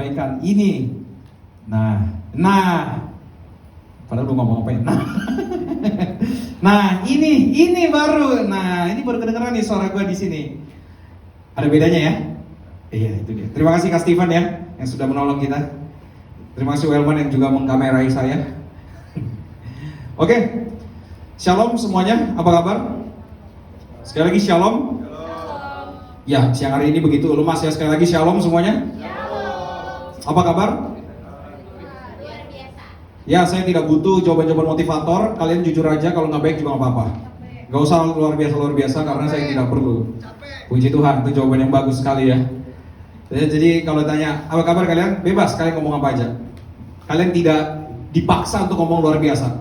sampaikan ini. Nah, padahal belum ngomong apa ya. Nah, ini baru. Nah, ini baru kedengeran nih suara gue di sini. Ada bedanya ya? Iya, itu dia. Terima kasih Kak Steven ya, yang sudah menolong kita. Terima kasih Welman yang juga mengkamerai saya. Oke, shalom semuanya, apa kabar? Sekali lagi shalom. Ya, siang hari ini begitu lemas ya. Sekali lagi shalom semuanya. Apa kabar? Luar biasa. Ya, saya tidak butuh jawaban-jawaban motivator. Kalian jujur aja, kalau nggak baik juga nggak apa-apa. Gak usah luar biasa karena saya tidak perlu. Puji Tuhan, itu jawaban yang bagus sekali ya. Jadi kalau tanya apa kabar kalian, bebas kalian ngomong apa aja. Kalian tidak dipaksa untuk ngomong luar biasa.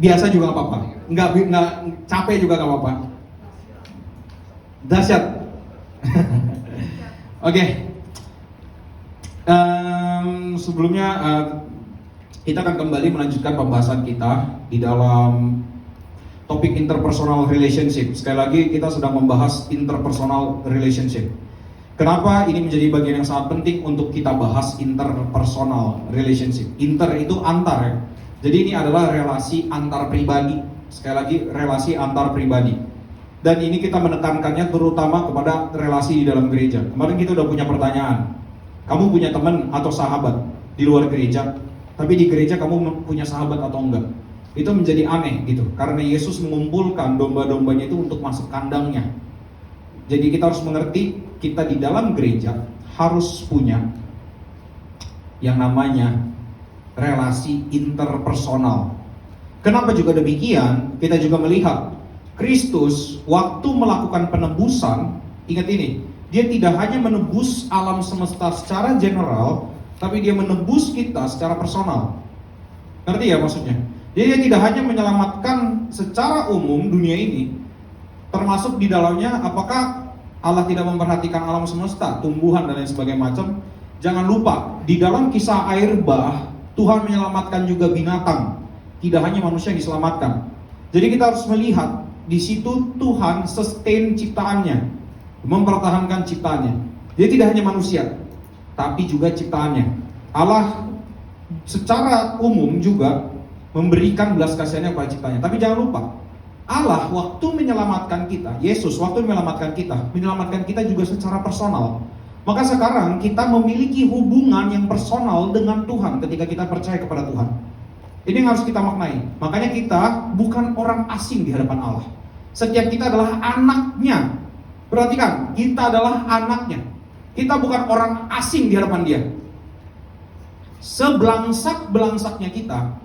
Biasa juga nggak apa-apa. Nggak capek juga nggak apa-apa. Dahsyat. Oke. Sebelumnya kita akan kembali melanjutkan pembahasan kita di dalam topik interpersonal relationship. Sekali lagi kita sedang membahas interpersonal relationship. Kenapa ini menjadi bagian yang sangat penting untuk kita bahas interpersonal relationship. Inter itu antar ya. Jadi ini adalah relasi antar pribadi. Sekali lagi relasi antar pribadi. Dan ini kita menekankannya terutama kepada relasi di dalam gereja. Kemarin kita udah punya pertanyaan. Kamu punya teman atau sahabat di luar gereja, tapi di gereja kamu punya sahabat atau enggak? Itu menjadi aneh gitu. Karena Yesus mengumpulkan domba-dombanya itu untuk masuk kandangnya. Jadi kita harus mengerti, kita di dalam gereja harus punya yang namanya relasi interpersonal. Kenapa juga demikian? Kita juga melihat Kristus waktu melakukan penebusan, ingat ini, dia tidak hanya menebus alam semesta secara general, tapi dia menebus kita secara personal. Ngerti ya maksudnya? Jadi dia tidak hanya menyelamatkan secara umum dunia ini, termasuk di dalamnya apakah Allah tidak memperhatikan alam semesta, tumbuhan dan lain sebagainya macam. Jangan lupa, di dalam kisah air bah, Tuhan menyelamatkan juga binatang. Tidak hanya manusia yang diselamatkan. Jadi kita harus melihat, di situ Tuhan sustain ciptaannya, mempertahankan ciptaannya. Dia tidak hanya manusia, tapi juga ciptaannya. Allah secara umum juga memberikan belas kasihannya kepada ciptaannya. Tapi jangan lupa, Allah waktu menyelamatkan kita, Yesus waktu menyelamatkan kita juga secara personal. Maka sekarang kita memiliki hubungan yang personal dengan Tuhan ketika kita percaya kepada Tuhan. Ini yang harus kita maknai. Makanya kita bukan orang asing di hadapan Allah. Setiap kita adalah anaknya. Perhatikan, kita adalah anaknya. Kita bukan orang asing di hadapan dia. Sebelangsak-belangsaknya kita,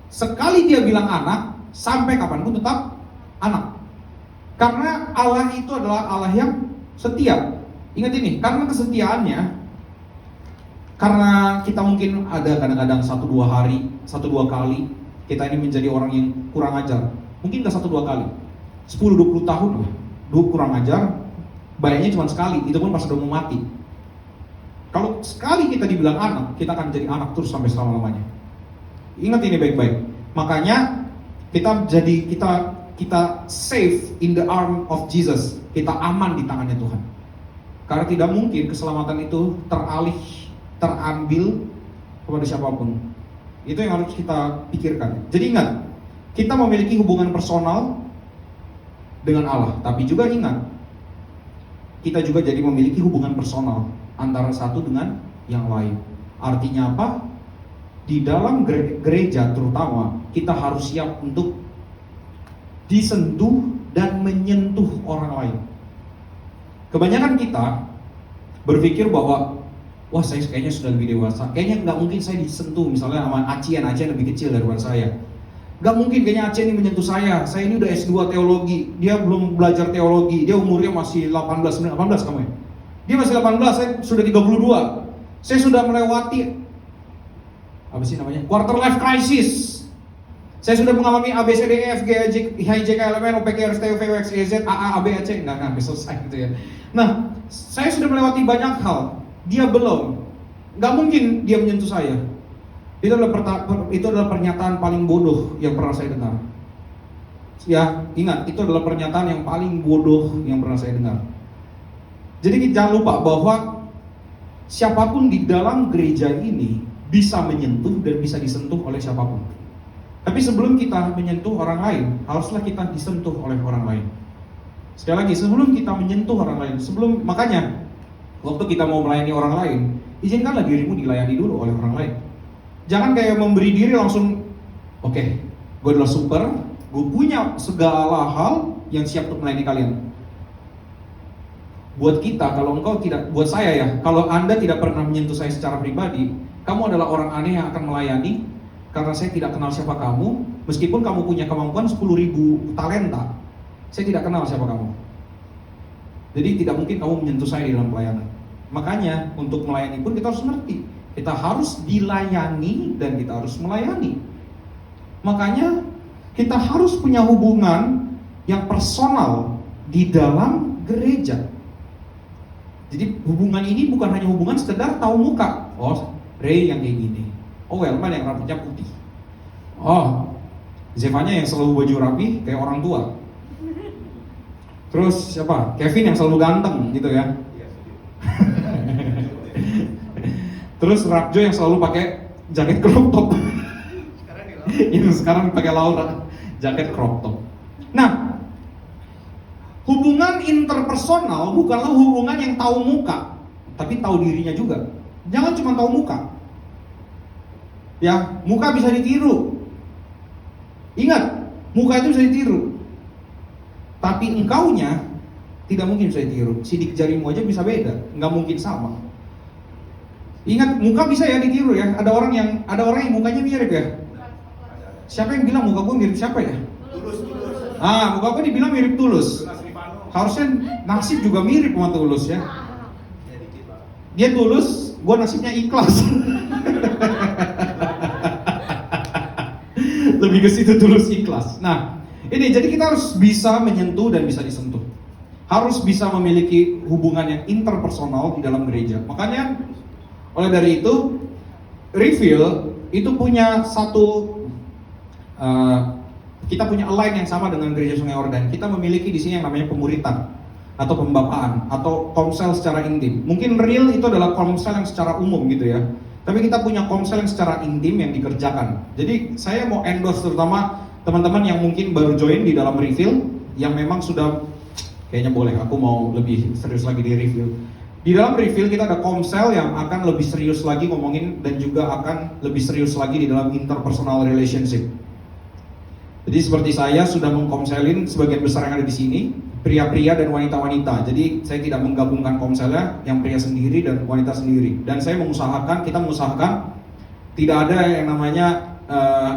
sekali dia bilang anak, sampai kapanpun tetap anak. Karena Allah itu adalah Allah yang setia. Ingat ini, karena kesetiaannya, karena kita mungkin ada kadang-kadang 1-2 hari, 1-2 kali kita ini menjadi orang yang kurang ajar. Mungkin gak 1-2 kali, 10-20 tahun lah, kurang ajar. Bayangnya cuma sekali, itu pun pas udah mau mati. Kalau sekali kita dibilang anak, kita akan jadi anak terus sampai selama-lamanya. Ingat ini baik-baik. Makanya kita safe in the arm of Jesus. Kita aman di tangannya Tuhan. Karena tidak mungkin keselamatan itu terambil kepada siapapun. Itu yang harus kita pikirkan. Jadi ingat, kita memiliki hubungan personal dengan Allah. Tapi juga ingat, kita juga jadi memiliki hubungan personal antara satu dengan yang lain. Artinya apa? Di dalam gereja terutama, kita harus siap untuk disentuh dan menyentuh orang lain. Kebanyakan kita berpikir bahwa, wah saya kayaknya sudah lebih dewasa, kayaknya nggak mungkin saya disentuh misalnya sama Acian lebih kecil daripada saya. Nggak mungkin kayaknya Acian ini menyentuh saya ini udah S2 teologi, dia belum belajar teologi, dia umurnya masih 18 kamu ya? Dia masih 18, saya sudah 32. Saya sudah melewati quarter life crisis. Saya sudah mengalami A, B, C, D, E, F, G, H, I, J, K, L, M, N, O, P, Q, R, S, T, U, V, W, X, Y, Z, A, B, A, C. Nggak selesai gitu ya. Nah, saya sudah melewati banyak hal. Dia belum. Nggak mungkin dia menyentuh saya. Itu adalah pernyataan paling bodoh yang pernah saya dengar. Ya, ingat, itu adalah pernyataan yang paling bodoh yang pernah saya dengar. Jadi jangan lupa bahwa siapapun di dalam gereja ini bisa menyentuh dan bisa disentuh oleh siapapun. Tapi sebelum kita menyentuh orang lain, haruslah kita disentuh oleh orang lain. Sekali lagi, sebelum kita menyentuh orang lain, makanya waktu kita mau melayani orang lain, izinkanlah dirimu dilayani dulu oleh orang lain. Jangan kayak memberi diri langsung, oke, gue adalah super, gue punya segala hal yang siap untuk melayani kalian. Buat kita, kalau engkau tidak, buat saya ya, kalau Anda tidak pernah menyentuh saya secara pribadi, kamu adalah orang aneh yang akan melayani, karena saya tidak kenal siapa kamu, meskipun kamu punya kemampuan 10.000 talenta, saya tidak kenal siapa kamu. Jadi tidak mungkin kamu menyentuh saya di dalam pelayanan. Makanya untuk melayani pun kita harus mengerti, kita harus dilayani dan kita harus melayani. Makanya kita harus punya hubungan yang personal di dalam gereja. Jadi hubungan ini bukan hanya hubungan sekedar tahu muka. Oh, Ray yang kayak gini. Oh, Welman yang rambutnya putih. Oh, Zevanya yang selalu baju rapi kayak orang tua. Terus siapa? Kevin yang selalu ganteng gitu ya. Terus Rapjo yang selalu pakai jaket crop top. Sekarang pakai Laura jaket crop top. Nah, hubungan interpersonal bukanlah hubungan yang tahu muka, tapi tahu dirinya juga. Jangan cuma tahu muka. Ya, muka bisa ditiru. Ingat, muka itu bisa ditiru. Tapi engkaunya tidak mungkin bisa ditiru. Sidik jarimu aja bisa beda, nggak mungkin sama. Ingat, muka bisa ya ditiru ya. Ada orang yang mukanya mirip ya. Siapa yang bilang muka gue mirip siapa ya? Tulus. Muka gue dibilang mirip Tulus. Harusnya nasib juga mirip sama Tulus ya. Dia Tulus, gue nasibnya ikhlas. Lebih ke situ Tulus ikhlas. Nah, ini jadi kita harus bisa menyentuh dan bisa disentuh. Harus bisa memiliki hubungan yang interpersonal di dalam gereja. Makanya oleh dari itu, Reveal itu punya kita punya align yang sama dengan Gereja Sungai Ordan. Kita memiliki di sini yang namanya pemuritan atau pembapaan atau komsel secara intim. Mungkin real itu adalah komsel yang secara umum gitu ya. Tapi kita punya komsel yang secara intim yang dikerjakan. Jadi saya mau endorse terutama teman-teman yang mungkin baru join di dalam Reveal, yang memang sudah kayaknya boleh, aku mau lebih serius lagi di Reveal. Di dalam Reveal kita ada komsel yang akan lebih serius lagi ngomongin dan juga akan lebih serius lagi di dalam interpersonal relationship. Jadi seperti saya sudah mengkomselin sebagian besar yang ada di sini, pria-pria dan wanita-wanita. Jadi saya tidak menggabungkan komselnya yang pria sendiri dan wanita sendiri. Dan saya kita mengusahakan tidak ada yang namanya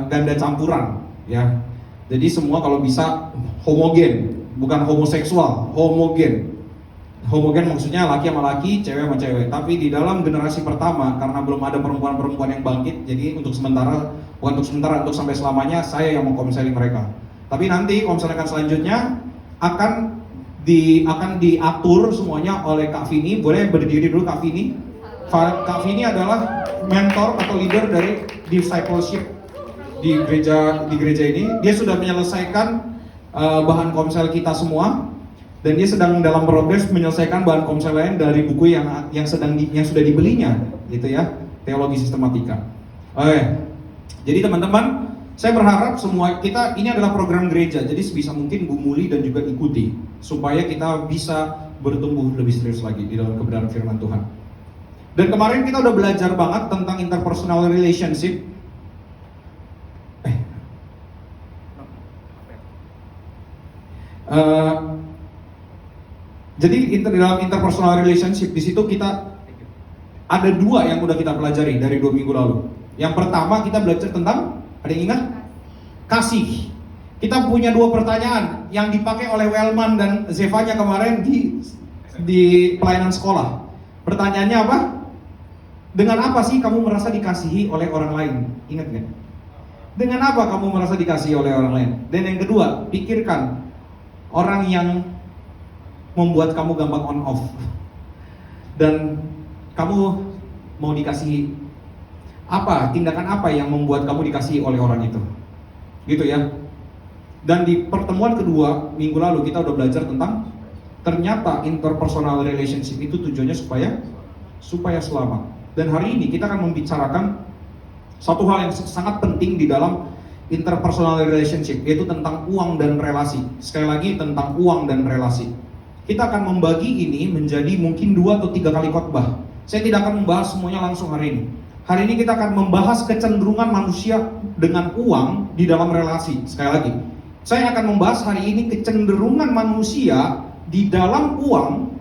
ganda campuran, ya. Jadi semua kalau bisa homogen, bukan homoseksual, homogen. Homogen maksudnya laki sama laki, cewek sama cewek. Tapi di dalam generasi pertama, karena belum ada perempuan-perempuan yang bangkit, jadi untuk sampai selamanya saya yang mengkomselin mereka. Tapi nanti komselingan selanjutnya akan diatur semuanya oleh Kak Vini. Boleh berdiri dulu Kak Vini. Kak Vini adalah mentor atau leader dari discipleship di gereja ini. Dia sudah menyelesaikan bahan komsel kita semua. Dan dia sedang dalam progres menyelesaikan bahan komsel lain dari buku yang sudah dibelinya, gitu ya, teologi sistematika. Oke, jadi teman-teman, saya berharap semua kita ini adalah program gereja, jadi sebisa mungkin gumuli dan juga ikuti supaya kita bisa bertumbuh lebih serius lagi di dalam kebenaran firman Tuhan. Dan kemarin kita udah belajar banget tentang interpersonal relationship. Jadi dalam interpersonal relationship di situ kita ada dua yang udah kita pelajari dari 2 minggu lalu. Yang pertama kita belajar tentang, ada yang ingat? Kasih. Kita punya 2 pertanyaan yang dipakai oleh Welman dan Zevanya kemarin di pelayanan sekolah. Pertanyaannya apa? Dengan apa sih kamu merasa dikasihi oleh orang lain? Ingat nggak? Dengan apa kamu merasa dikasihi oleh orang lain? Dan yang kedua, pikirkan orang yang membuat kamu gampang on off dan kamu mau dikasihi apa, tindakan apa yang membuat kamu dikasihi oleh orang itu, gitu ya. Dan di pertemuan kedua minggu lalu kita udah belajar tentang ternyata interpersonal relationship itu tujuannya supaya supaya selamat. Dan hari ini kita akan membicarakan satu hal yang sangat penting di dalam interpersonal relationship, yaitu tentang uang dan relasi. Sekali lagi, tentang uang dan relasi. Kita akan membagi ini menjadi mungkin 2 atau 3 kali khotbah. Saya tidak akan membahas semuanya langsung hari ini. Hari ini kita akan membahas kecenderungan manusia dengan uang di dalam relasi. Sekali lagi, saya akan membahas hari ini kecenderungan manusia di dalam uang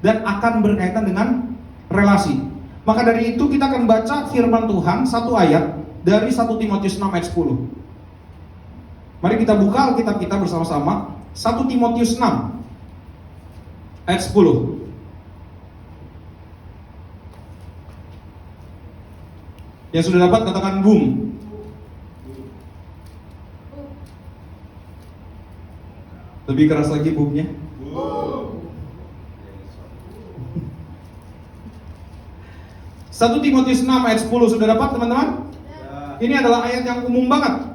dan akan berkaitan dengan relasi. Maka dari itu kita akan baca firman Tuhan satu ayat dari 1 Timotius 6 ayat 10. Mari kita buka Alkitab kita bersama-sama. 1 Timotius 6 ayat 10. Yang sudah dapat katakan boom. Lebih keras lagi boomnya. 1 Timotius 6 ayat 10 sudah dapat teman-teman? Ini adalah ayat yang umum banget.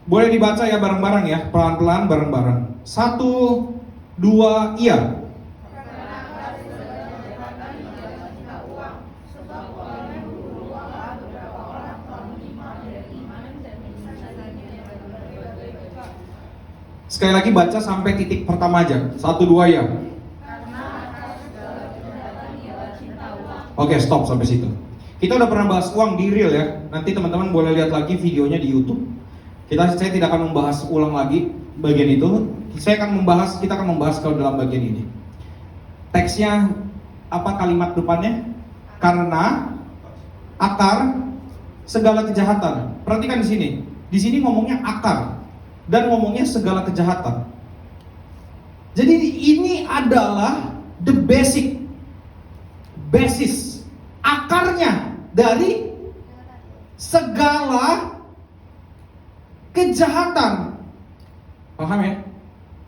Boleh dibaca ya bareng-bareng ya, pelan-pelan bareng-bareng. 1, 2, iya. Sekali lagi baca sampai titik pertama aja. 1, 2 ya. Oke, stop sampai situ. Kita udah pernah bahas uang di real ya. Nanti teman-teman boleh lihat lagi videonya di YouTube. Saya tidak akan membahas ulang lagi bagian itu. Kita akan membahas kalau dalam bagian ini. Teksnya apa kalimat depannya? Karena akar segala kejahatan. Perhatikan di sini. Di sini ngomongnya akar dan ngomongnya segala kejahatan. Jadi ini adalah the basis akarnya dari segala kejahatan. Paham ya?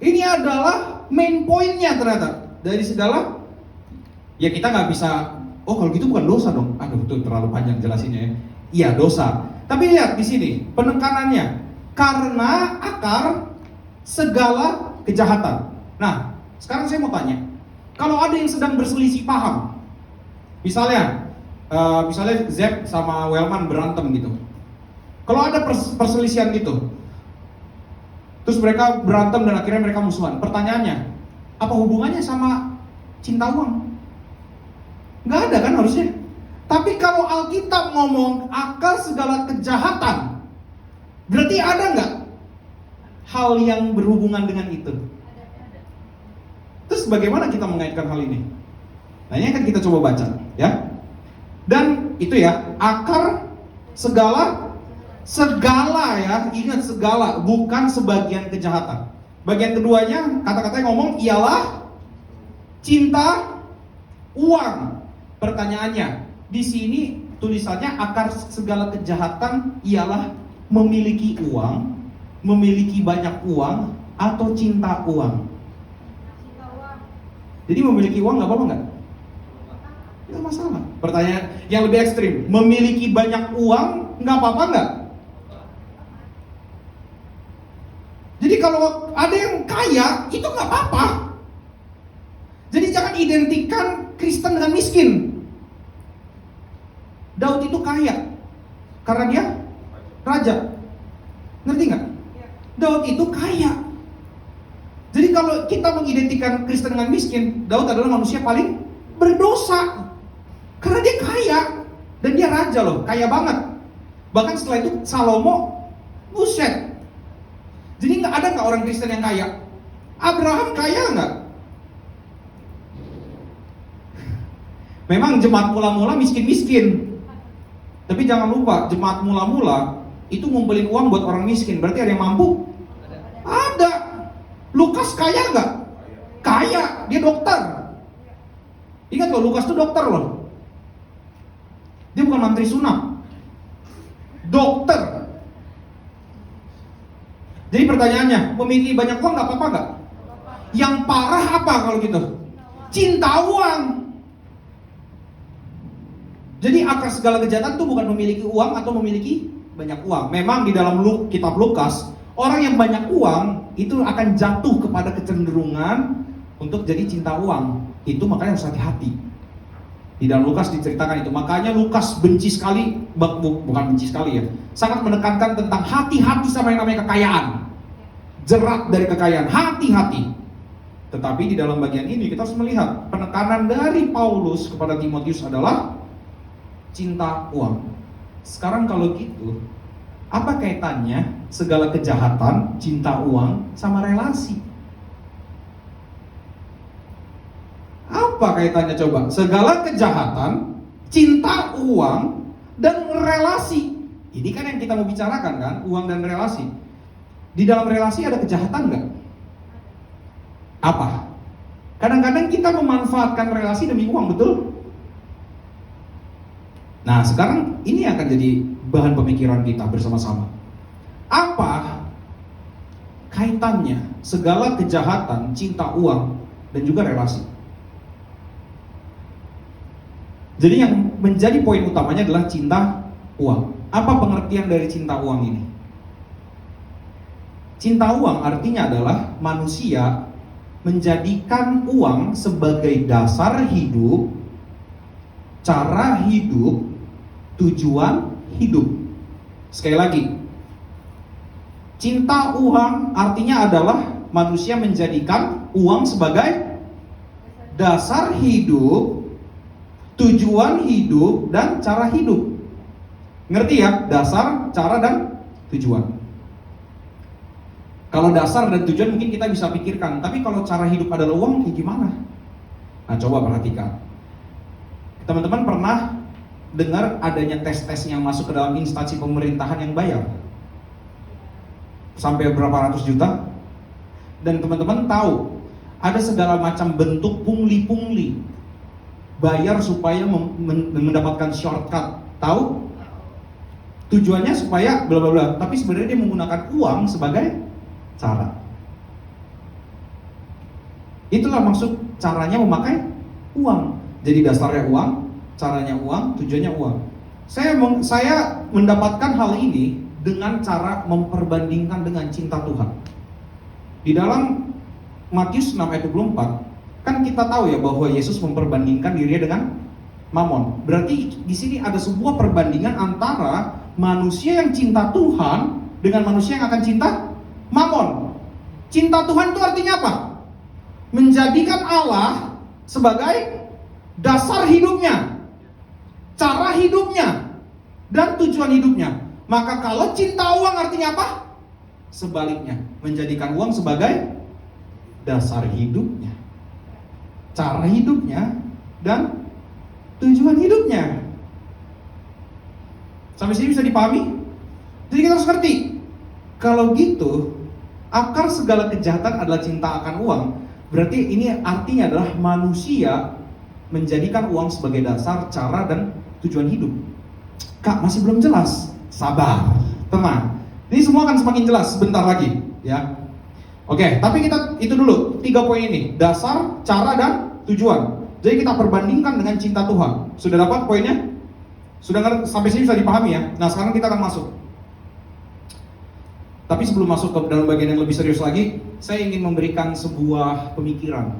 Ini adalah main pointnya ternyata dari segala. Ya kita nggak bisa. Oh kalau gitu bukan dosa dong. Aduh itu terlalu panjang jelasinnya ya. Iya dosa. Tapi lihat di sini penekanannya. Karena akar segala kejahatan. Nah, sekarang saya mau tanya, kalau ada yang sedang berselisih paham, misalnya Zep sama Welman berantem gitu. Kalau ada perselisihan gitu, terus mereka berantem dan akhirnya mereka musuhan. Pertanyaannya, apa hubungannya sama cinta uang? Nggak ada kan harusnya. Tapi kalau Alkitab ngomong akar segala kejahatan, berarti ada nggak hal yang berhubungan dengan itu? Terus bagaimana kita mengaitkan hal ini? Nah ini akan kita coba baca ya. Dan itu ya, akar segala ya, ingat segala, bukan sebagian kejahatan. Bagian keduanya, kata-katanya ngomong ialah cinta uang. Pertanyaannya, di sini tulisannya akar segala kejahatan ialah memiliki uang, memiliki banyak uang, atau cinta uang. Jadi memiliki uang nggak apa-apa nggak? Nggak masalah. Pertanyaan yang lebih ekstrim, memiliki banyak uang nggak apa-apa nggak? Jadi kalau ada yang kaya itu nggak apa-apa. Jadi jangan identikan Kristen dengan miskin. Daud itu kaya karena dia raja. Ngerti nggak? Daud itu kaya. Jadi kalau kita mengidentikan Kristen dengan miskin, Daud adalah manusia paling berdosa. Karena dia kaya dan dia raja loh, kaya banget. Bahkan setelah itu Salomo, buset. Jadi ada nggak orang Kristen yang kaya? Abraham kaya nggak? Memang jemaat mula-mula miskin-miskin. Tapi jangan lupa, jemaat mula-mula itu ngumpulin uang buat orang miskin. Berarti ada yang mampu? Ada. Lukas kaya nggak? Kaya, dia dokter. Ingat loh, Lukas itu dokter loh. Dia bukan mantri sunat, dokter. Jadi pertanyaannya, memiliki banyak uang nggak apa-apa nggak? Yang parah apa kalau gitu? Cinta uang. Jadi akar segala kejahatan itu bukan memiliki uang atau memiliki banyak uang. Memang di dalam kitab Lukas, orang yang banyak uang itu akan jatuh kepada kecenderungan untuk jadi cinta uang. Itu makanya harus hati-hati. Di dalam Lukas diceritakan itu. Makanya Lukas benci sekali, bukan benci sekali ya, sangat menekankan tentang hati-hati sama yang namanya kekayaan. Jerat dari kekayaan, hati-hati. Tetapi di dalam bagian ini kita harus melihat penekanan dari Paulus kepada Timotius adalah cinta uang. Sekarang kalau gitu, apa kaitannya segala kejahatan, cinta uang sama relasi? Apa kaitannya coba? Segala kejahatan, cinta uang, dan relasi. Ini kan yang kita mau bicarakan kan, uang dan relasi. Di dalam relasi ada kejahatan nggak? Apa? Kadang-kadang kita memanfaatkan relasi demi uang, betul? Nah, sekarang ini akan jadi bahan pemikiran kita bersama-sama. Apa kaitannya segala kejahatan, cinta uang, dan juga relasi? Jadi yang menjadi poin utamanya adalah cinta uang. Apa pengertian dari cinta uang ini? Cinta uang artinya adalah manusia menjadikan uang sebagai dasar hidup, cara hidup, tujuan hidup. Sekali lagi, cinta uang artinya adalah manusia menjadikan uang sebagai dasar hidup, tujuan hidup, dan cara hidup. Ngerti ya? Dasar, cara, dan tujuan. Kalau dasar dan tujuan mungkin kita bisa pikirkan, tapi kalau cara hidup adalah uang, kayak gimana? Nah, coba perhatikan. Teman-teman pernah dengar adanya tes-tes yang masuk ke dalam instansi pemerintahan yang bayar? Sampai berapa ratus juta? Dan teman-teman tahu, ada segala macam bentuk pungli-pungli bayar supaya mendapatkan shortcut. Tahu? Tujuannya supaya bla bla bla, tapi sebenarnya dia menggunakan uang sebagai cara. Itulah maksud caranya memakai uang. Jadi dasarnya uang, caranya uang, tujuannya uang. Saya mendapatkan hal ini dengan cara memperbandingkan dengan cinta Tuhan. Di dalam Matius 6 ayat 24, kan kita tahu ya bahwa Yesus memperbandingkan dirinya dengan Mamon. Berarti di sini ada sebuah perbandingan antara manusia yang cinta Tuhan dengan manusia yang akan cinta Mamon. Cinta Tuhan itu artinya apa? Menjadikan Allah sebagai dasar hidupnya, cara hidupnya, dan tujuan hidupnya. Maka kalau cinta uang artinya apa? Sebaliknya, menjadikan uang sebagai dasar hidupnya, cara hidupnya, dan tujuan hidupnya. Sampai sini bisa dipahami? Jadi kita harus ngerti, kalau gitu akar segala kejahatan adalah cinta akan uang. Berarti ini artinya adalah manusia menjadikan uang sebagai dasar, cara, dan tujuan hidup. Kak, masih belum jelas? Sabar, tenang. Ini semua akan semakin jelas sebentar lagi, ya. Oke, tapi kita itu dulu 3 poin ini: dasar, cara, dan tujuan. Jadi kita perbandingkan dengan cinta Tuhan. Sudah dapat poinnya? Sudah sampai sini bisa dipahami ya? Nah, sekarang kita akan masuk. Tapi sebelum masuk ke dalam bagian yang lebih serius lagi, saya ingin memberikan sebuah pemikiran.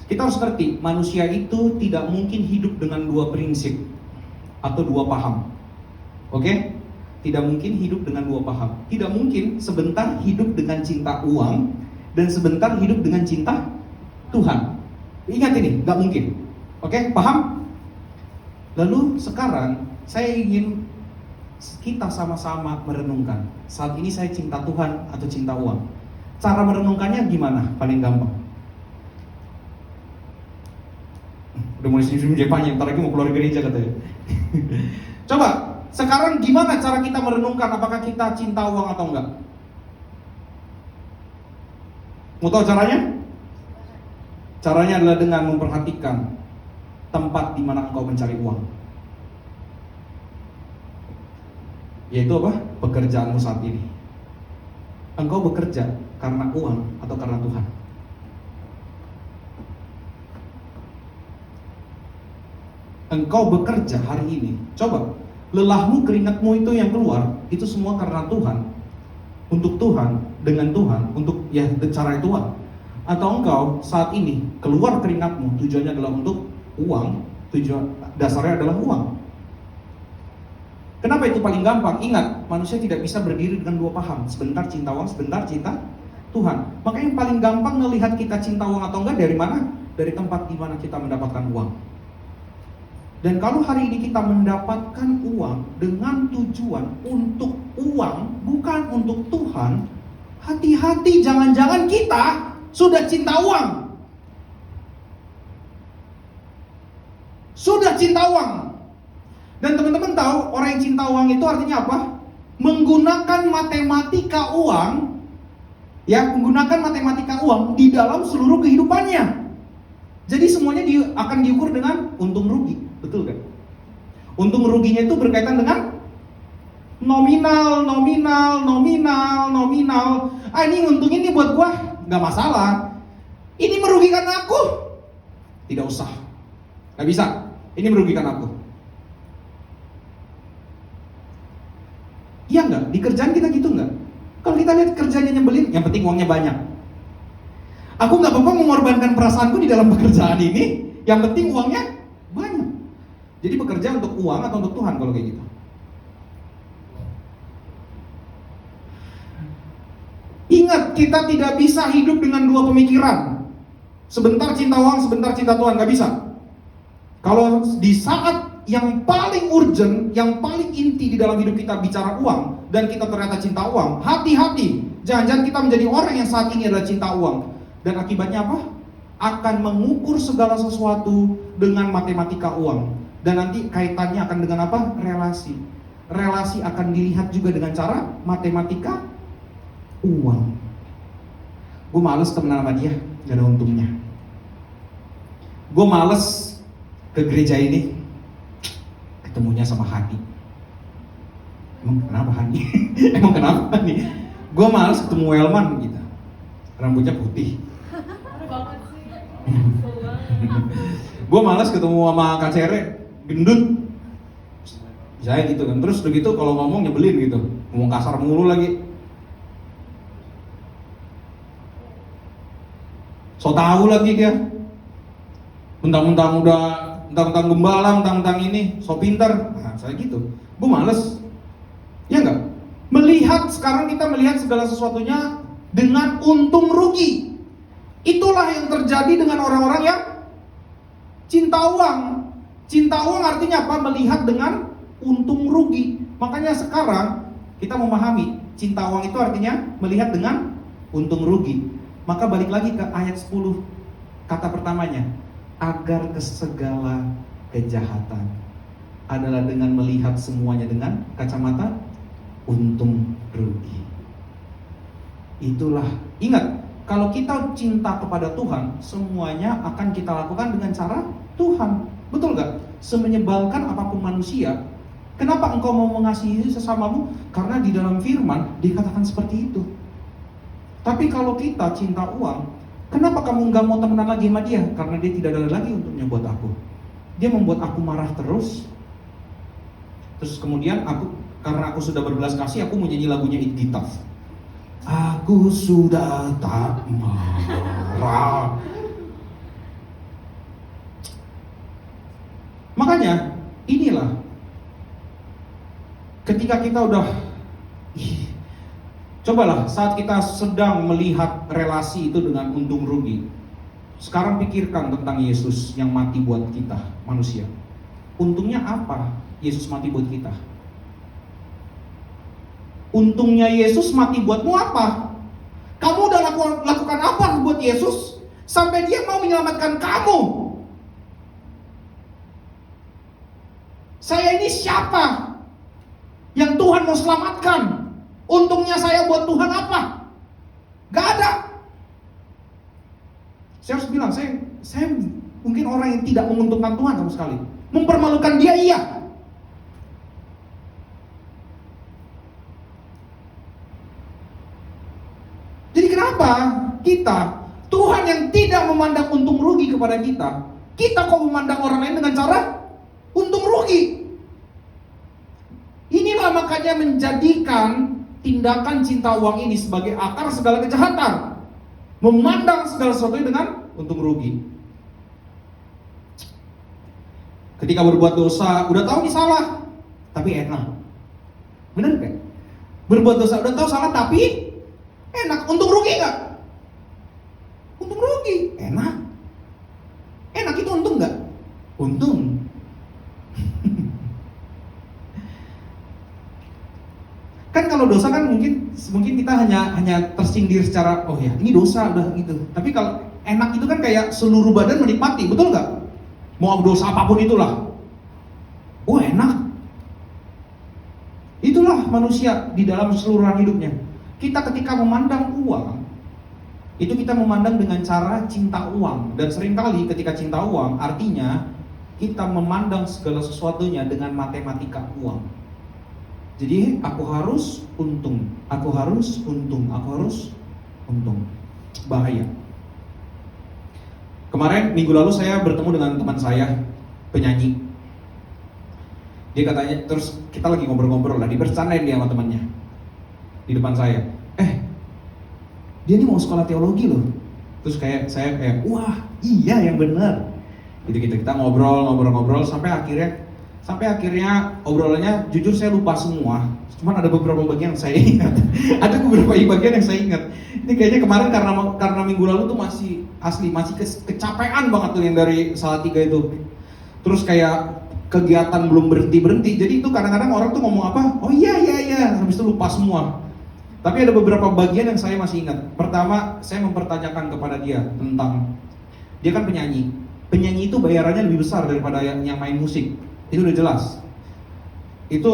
Kita harus ngerti, manusia itu tidak mungkin hidup dengan 2 prinsip atau 2 paham. Oke? Tidak mungkin hidup dengan 2 paham. Tidak mungkin sebentar hidup dengan cinta uang dan sebentar hidup dengan cinta Tuhan. Ingat ini, gak mungkin. Oke, paham? Lalu sekarang saya ingin kita sama-sama merenungkan. Saat ini saya cinta Tuhan atau cinta uang? Cara merenungkannya gimana? Paling gampang. Udah mulai senyum-senyum Jepangnya, ntar lagi mau keluar gereja katanya. Coba, sekarang gimana cara kita merenungkan apakah kita cinta uang atau enggak? Mau tahu caranya? Caranya adalah dengan memperhatikan tempat di mana engkau mencari uang. Yaitu apa? Pekerjaanmu saat ini. Engkau bekerja karena uang atau karena Tuhan? Engkau bekerja hari ini, coba, lelahmu, keringatmu itu yang keluar, itu semua karena Tuhan, untuk Tuhan, dengan Tuhan, untuk ya cara Tuhan. Atau engkau saat ini keluar keringatmu tujuannya adalah untuk uang Tujuan dasarnya adalah uang. Kenapa itu paling gampang? Ingat, manusia tidak bisa berdiri dengan dua paham. Sebentar cinta uang, sebentar cinta Tuhan. Makanya yang paling gampang melihat kita cinta uang atau enggak dari mana? Dari tempat di mana kita mendapatkan uang. Dan kalau hari ini kita mendapatkan uang dengan tujuan untuk uang, bukan untuk Tuhan, hati-hati, jangan-jangan kita sudah cinta uang. Sudah cinta uang. Dan teman-teman tahu orang yang cinta uang itu artinya apa? Menggunakan matematika uang, ya, menggunakan matematika uang di dalam seluruh kehidupannya. Jadi semuanya akan diukur dengan untung rugi, betul kan? Untung ruginya itu berkaitan dengan nominal. Ini untung ini buat gua nggak masalah. Ini merugikan aku, tidak usah, nggak bisa. Ini merugikan aku. Iya nggak? Di kerjaan kita gitu nggak? Kalau kita lihat kerjanya nyebelin, yang penting uangnya banyak. Aku nggak apa-apa mengorbankan perasaanku di dalam pekerjaan ini, yang penting uangnya banyak. Jadi bekerja untuk uang atau untuk Tuhan kalau kayak gitu? Ingat, kita tidak bisa hidup dengan dua pemikiran. Sebentar cinta uang, sebentar cinta Tuhan, nggak bisa. Kalau di saat yang paling urgent, yang paling inti di dalam hidup kita bicara uang, dan kita ternyata cinta uang, hati-hati. Jangan-jangan kita menjadi orang yang saat ini adalah cinta uang. Dan akibatnya apa? Akan mengukur segala sesuatu dengan matematika uang. Dan nanti kaitannya akan dengan apa? Relasi. Relasi akan dilihat juga dengan cara matematika uang. Gue males temenan sama dia, gak ada untungnya. Gue males ke gereja ini, ketemunya sama Hani. Emang kenapa Hani? Emang kenapa Hani? Gue males ketemu Welman gitu, rambutnya putih. Gue males ketemu sama Kak Cere, gendut. Saya gitu kan. Terus begitu kalau ngomong nyebelin gitu, ngomong kasar mulu lagi. So tahu lagi dia. Mentang-mentang gembala, mentang-mentang ini, so pinter. Nah, saya gitu. Gue males. Ya enggak? Melihat, sekarang kita melihat segala sesuatunya dengan untung rugi. Itulah yang terjadi dengan orang-orang yang cinta uang. Cinta uang artinya apa? Melihat dengan untung rugi. Makanya sekarang kita memahami cinta uang itu artinya melihat dengan untung rugi. Maka balik lagi ke ayat 10, kata pertamanya, agar ke segala kejahatan adalah dengan melihat semuanya dengan kacamata untung rugi. Itulah, ingat, kalau kita cinta kepada Tuhan, semuanya akan kita lakukan dengan cara Tuhan. Betul gak? Semenyebalkan apapun manusia, kenapa engkau mau mengasihi sesamamu? Karena di dalam firman dikatakan seperti itu. Tapi kalau kita cinta uang, kenapa kamu nggak mau temenan lagi sama dia? Karena dia tidak ada lagi untungnya buat aku. Dia membuat aku marah terus. Terus kemudian karena aku sudah berbelas kasih, aku mau nyanyi lagunya Idditaf. Aku sudah tak marah. Makanya inilah ketika kita udah cobalah saat kita sedang melihat relasi itu dengan untung rugi. Sekarang pikirkan tentang Yesus yang mati buat kita manusia. Untungnya apa Yesus mati buat kita? Untungnya Yesus mati buatmu apa? Kamu udah lakukan apa buat Yesus sampai dia mau menyelamatkan kamu? Saya ini siapa yang Tuhan mau selamatkan? Untungnya saya buat Tuhan apa? Gak ada. Saya harus bilang, saya mungkin orang yang tidak menguntungkan Tuhan sama sekali. Mempermalukan dia, iya. Jadi kenapa kita, Tuhan yang tidak memandang untung rugi kepada kita kok memandang orang lain dengan cara untung rugi? Inilah makanya menjadikan tindakan cinta uang ini sebagai akar segala kejahatan. Memandang segala sesuatu dengan untung rugi. Ketika berbuat dosa, udah tahu ini salah, tapi enak. Bener kan? Berbuat dosa, udah tahu salah, tapi enak. Untung rugi nggak? Untung rugi, enak. Enak itu untung nggak? Untung. Kan kalau dosa kan mungkin kita hanya tersindir secara oh ya ini dosa udah gitu. Tapi kalau enak itu kan kayak seluruh badan menikmati, betul nggak? Mau dosa apapun itulah. Oh enak. Itulah manusia di dalam seluruh hidupnya. Kita ketika memandang uang, itu kita memandang dengan cara cinta uang. Dan seringkali ketika cinta uang, artinya kita memandang segala sesuatunya dengan matematika uang. Jadi aku harus untung, aku harus untung, aku harus untung. Bahaya. Kemarin minggu lalu saya bertemu dengan teman saya, penyanyi. Dia katanya, terus kita lagi ngobrol-ngobrol lah, dibercandain dia sama temannya di depan saya. Dia ini mau sekolah teologi loh. Terus saya kayak, wah iya yang benar. Gitu kita ngobrol sampai akhirnya obrolannya jujur saya lupa semua. Cuman ada beberapa bagian yang saya ingat. Ada beberapa bagian yang saya ingat. Ini kayaknya kemarin karena minggu lalu tuh masih kecapean banget tuh yang dari Salatiga itu. Terus kayak kegiatan belum berhenti. Jadi itu kadang-kadang orang tuh ngomong apa? Oh iya, habis itu lupa semua. Tapi ada beberapa bagian yang saya masih ingat. Pertama, saya mempertanyakan kepada dia tentang dia kan penyanyi. Penyanyi itu bayarannya lebih besar daripada yang main musik. Itu udah jelas. Itu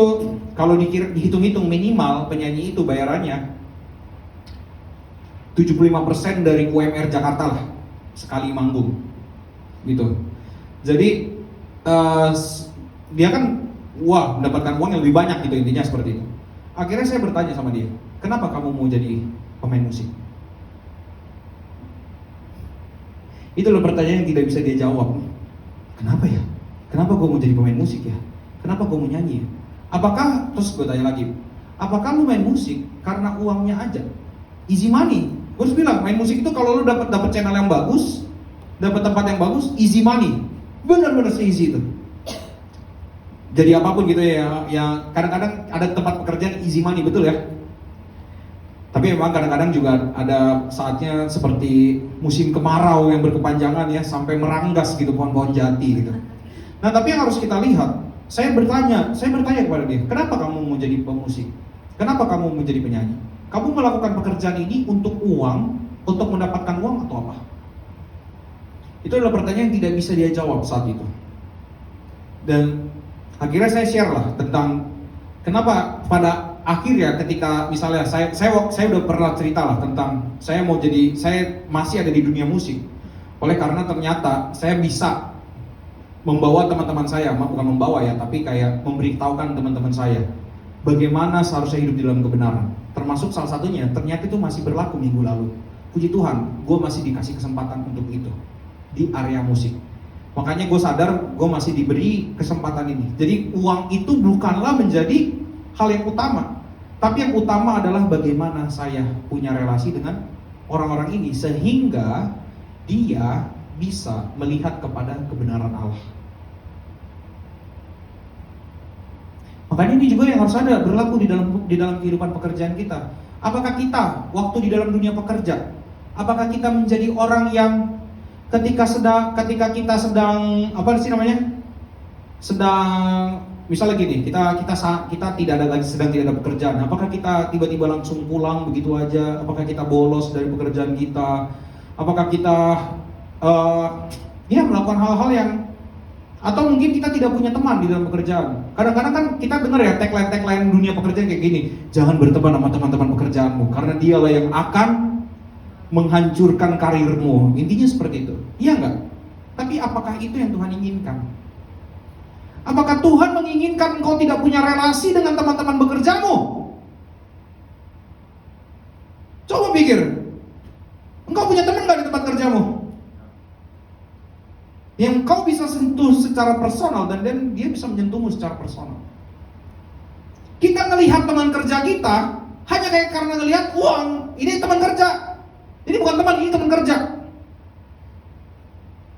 kalau dihitung-hitung minimal penyanyi itu bayarannya 75% dari UMR Jakarta lah sekali manggung. Gitu. Jadi dia kan mendapatkan uang yang lebih banyak gitu, intinya seperti itu. Akhirnya saya bertanya sama dia, kenapa kamu mau jadi pemain musik? Itu loh pertanyaan yang tidak bisa dia jawab. Kenapa ya? Kenapa gue mau jadi pemain musik ya? Kenapa gue mau nyanyi ya? Apakah, terus gue tanya lagi, apakah lu main musik karena uangnya aja? Easy money. Gue harus bilang, main musik itu kalau lu dapat channel yang bagus, dapat tempat yang bagus, easy money. Benar-benar se-easy itu. Jadi apapun gitu ya, yang kadang-kadang ada tempat pekerjaan easy money, betul ya? Tapi memang kadang-kadang juga ada saatnya seperti musim kemarau yang berkepanjangan ya, sampai meranggas gitu pohon-pohon jati gitu. Nah tapi yang harus kita lihat, saya bertanya kepada dia, kenapa kamu mau jadi pemusik? Kenapa kamu mau jadi penyanyi? Kamu melakukan pekerjaan ini untuk uang, untuk mendapatkan uang atau apa? Itu adalah pertanyaan yang tidak bisa dia jawab saat itu. Dan akhirnya saya share lah tentang kenapa pada akhirnya ketika misalnya saya udah pernah cerita lah tentang saya masih ada di dunia musik. Oleh karena ternyata saya bisa membawa teman-teman saya, bukan membawa ya, tapi kayak memberitahukan teman-teman saya bagaimana seharusnya hidup di dalam kebenaran. Termasuk salah satunya, ternyata itu masih berlaku minggu lalu. Puji Tuhan, gue masih dikasih kesempatan untuk itu di area musik. Makanya gue sadar gue masih diberi kesempatan ini. Jadi uang itu bukanlah menjadi hal yang utama, tapi yang utama adalah bagaimana saya punya relasi dengan orang-orang ini sehingga dia bisa melihat kepada kebenaran Allah. Makanya ini juga yang harus ada berlaku di dalam kehidupan pekerjaan kita. Apakah kita waktu di dalam dunia pekerja, apakah kita menjadi orang yang ketika kita sedang misalnya gini, kita tidak ada pekerjaan, apakah kita tiba-tiba langsung pulang begitu aja? Apakah kita bolos dari pekerjaan kita? Apakah kita melakukan hal-hal yang, atau mungkin kita tidak punya teman di dalam pekerjaan. Kadang-kadang kan kita dengar ya tagline dunia pekerjaan kayak gini, jangan berteman sama teman-teman pekerjaanmu karena dialah yang akan menghancurkan karirmu. Intinya seperti itu. Iya enggak? Tapi apakah itu yang Tuhan inginkan? Apakah Tuhan menginginkan engkau tidak punya relasi dengan teman-teman bekerjamu? Coba pikir. Engkau punya teman enggak di tempat kerjamu? Yang kau bisa sentuh secara personal dan dia bisa menyentuhmu secara personal. Kita melihat teman kerja kita hanya kayak karena ngelihat uang. Ini teman kerja. Ini bukan teman, ini teman kerja.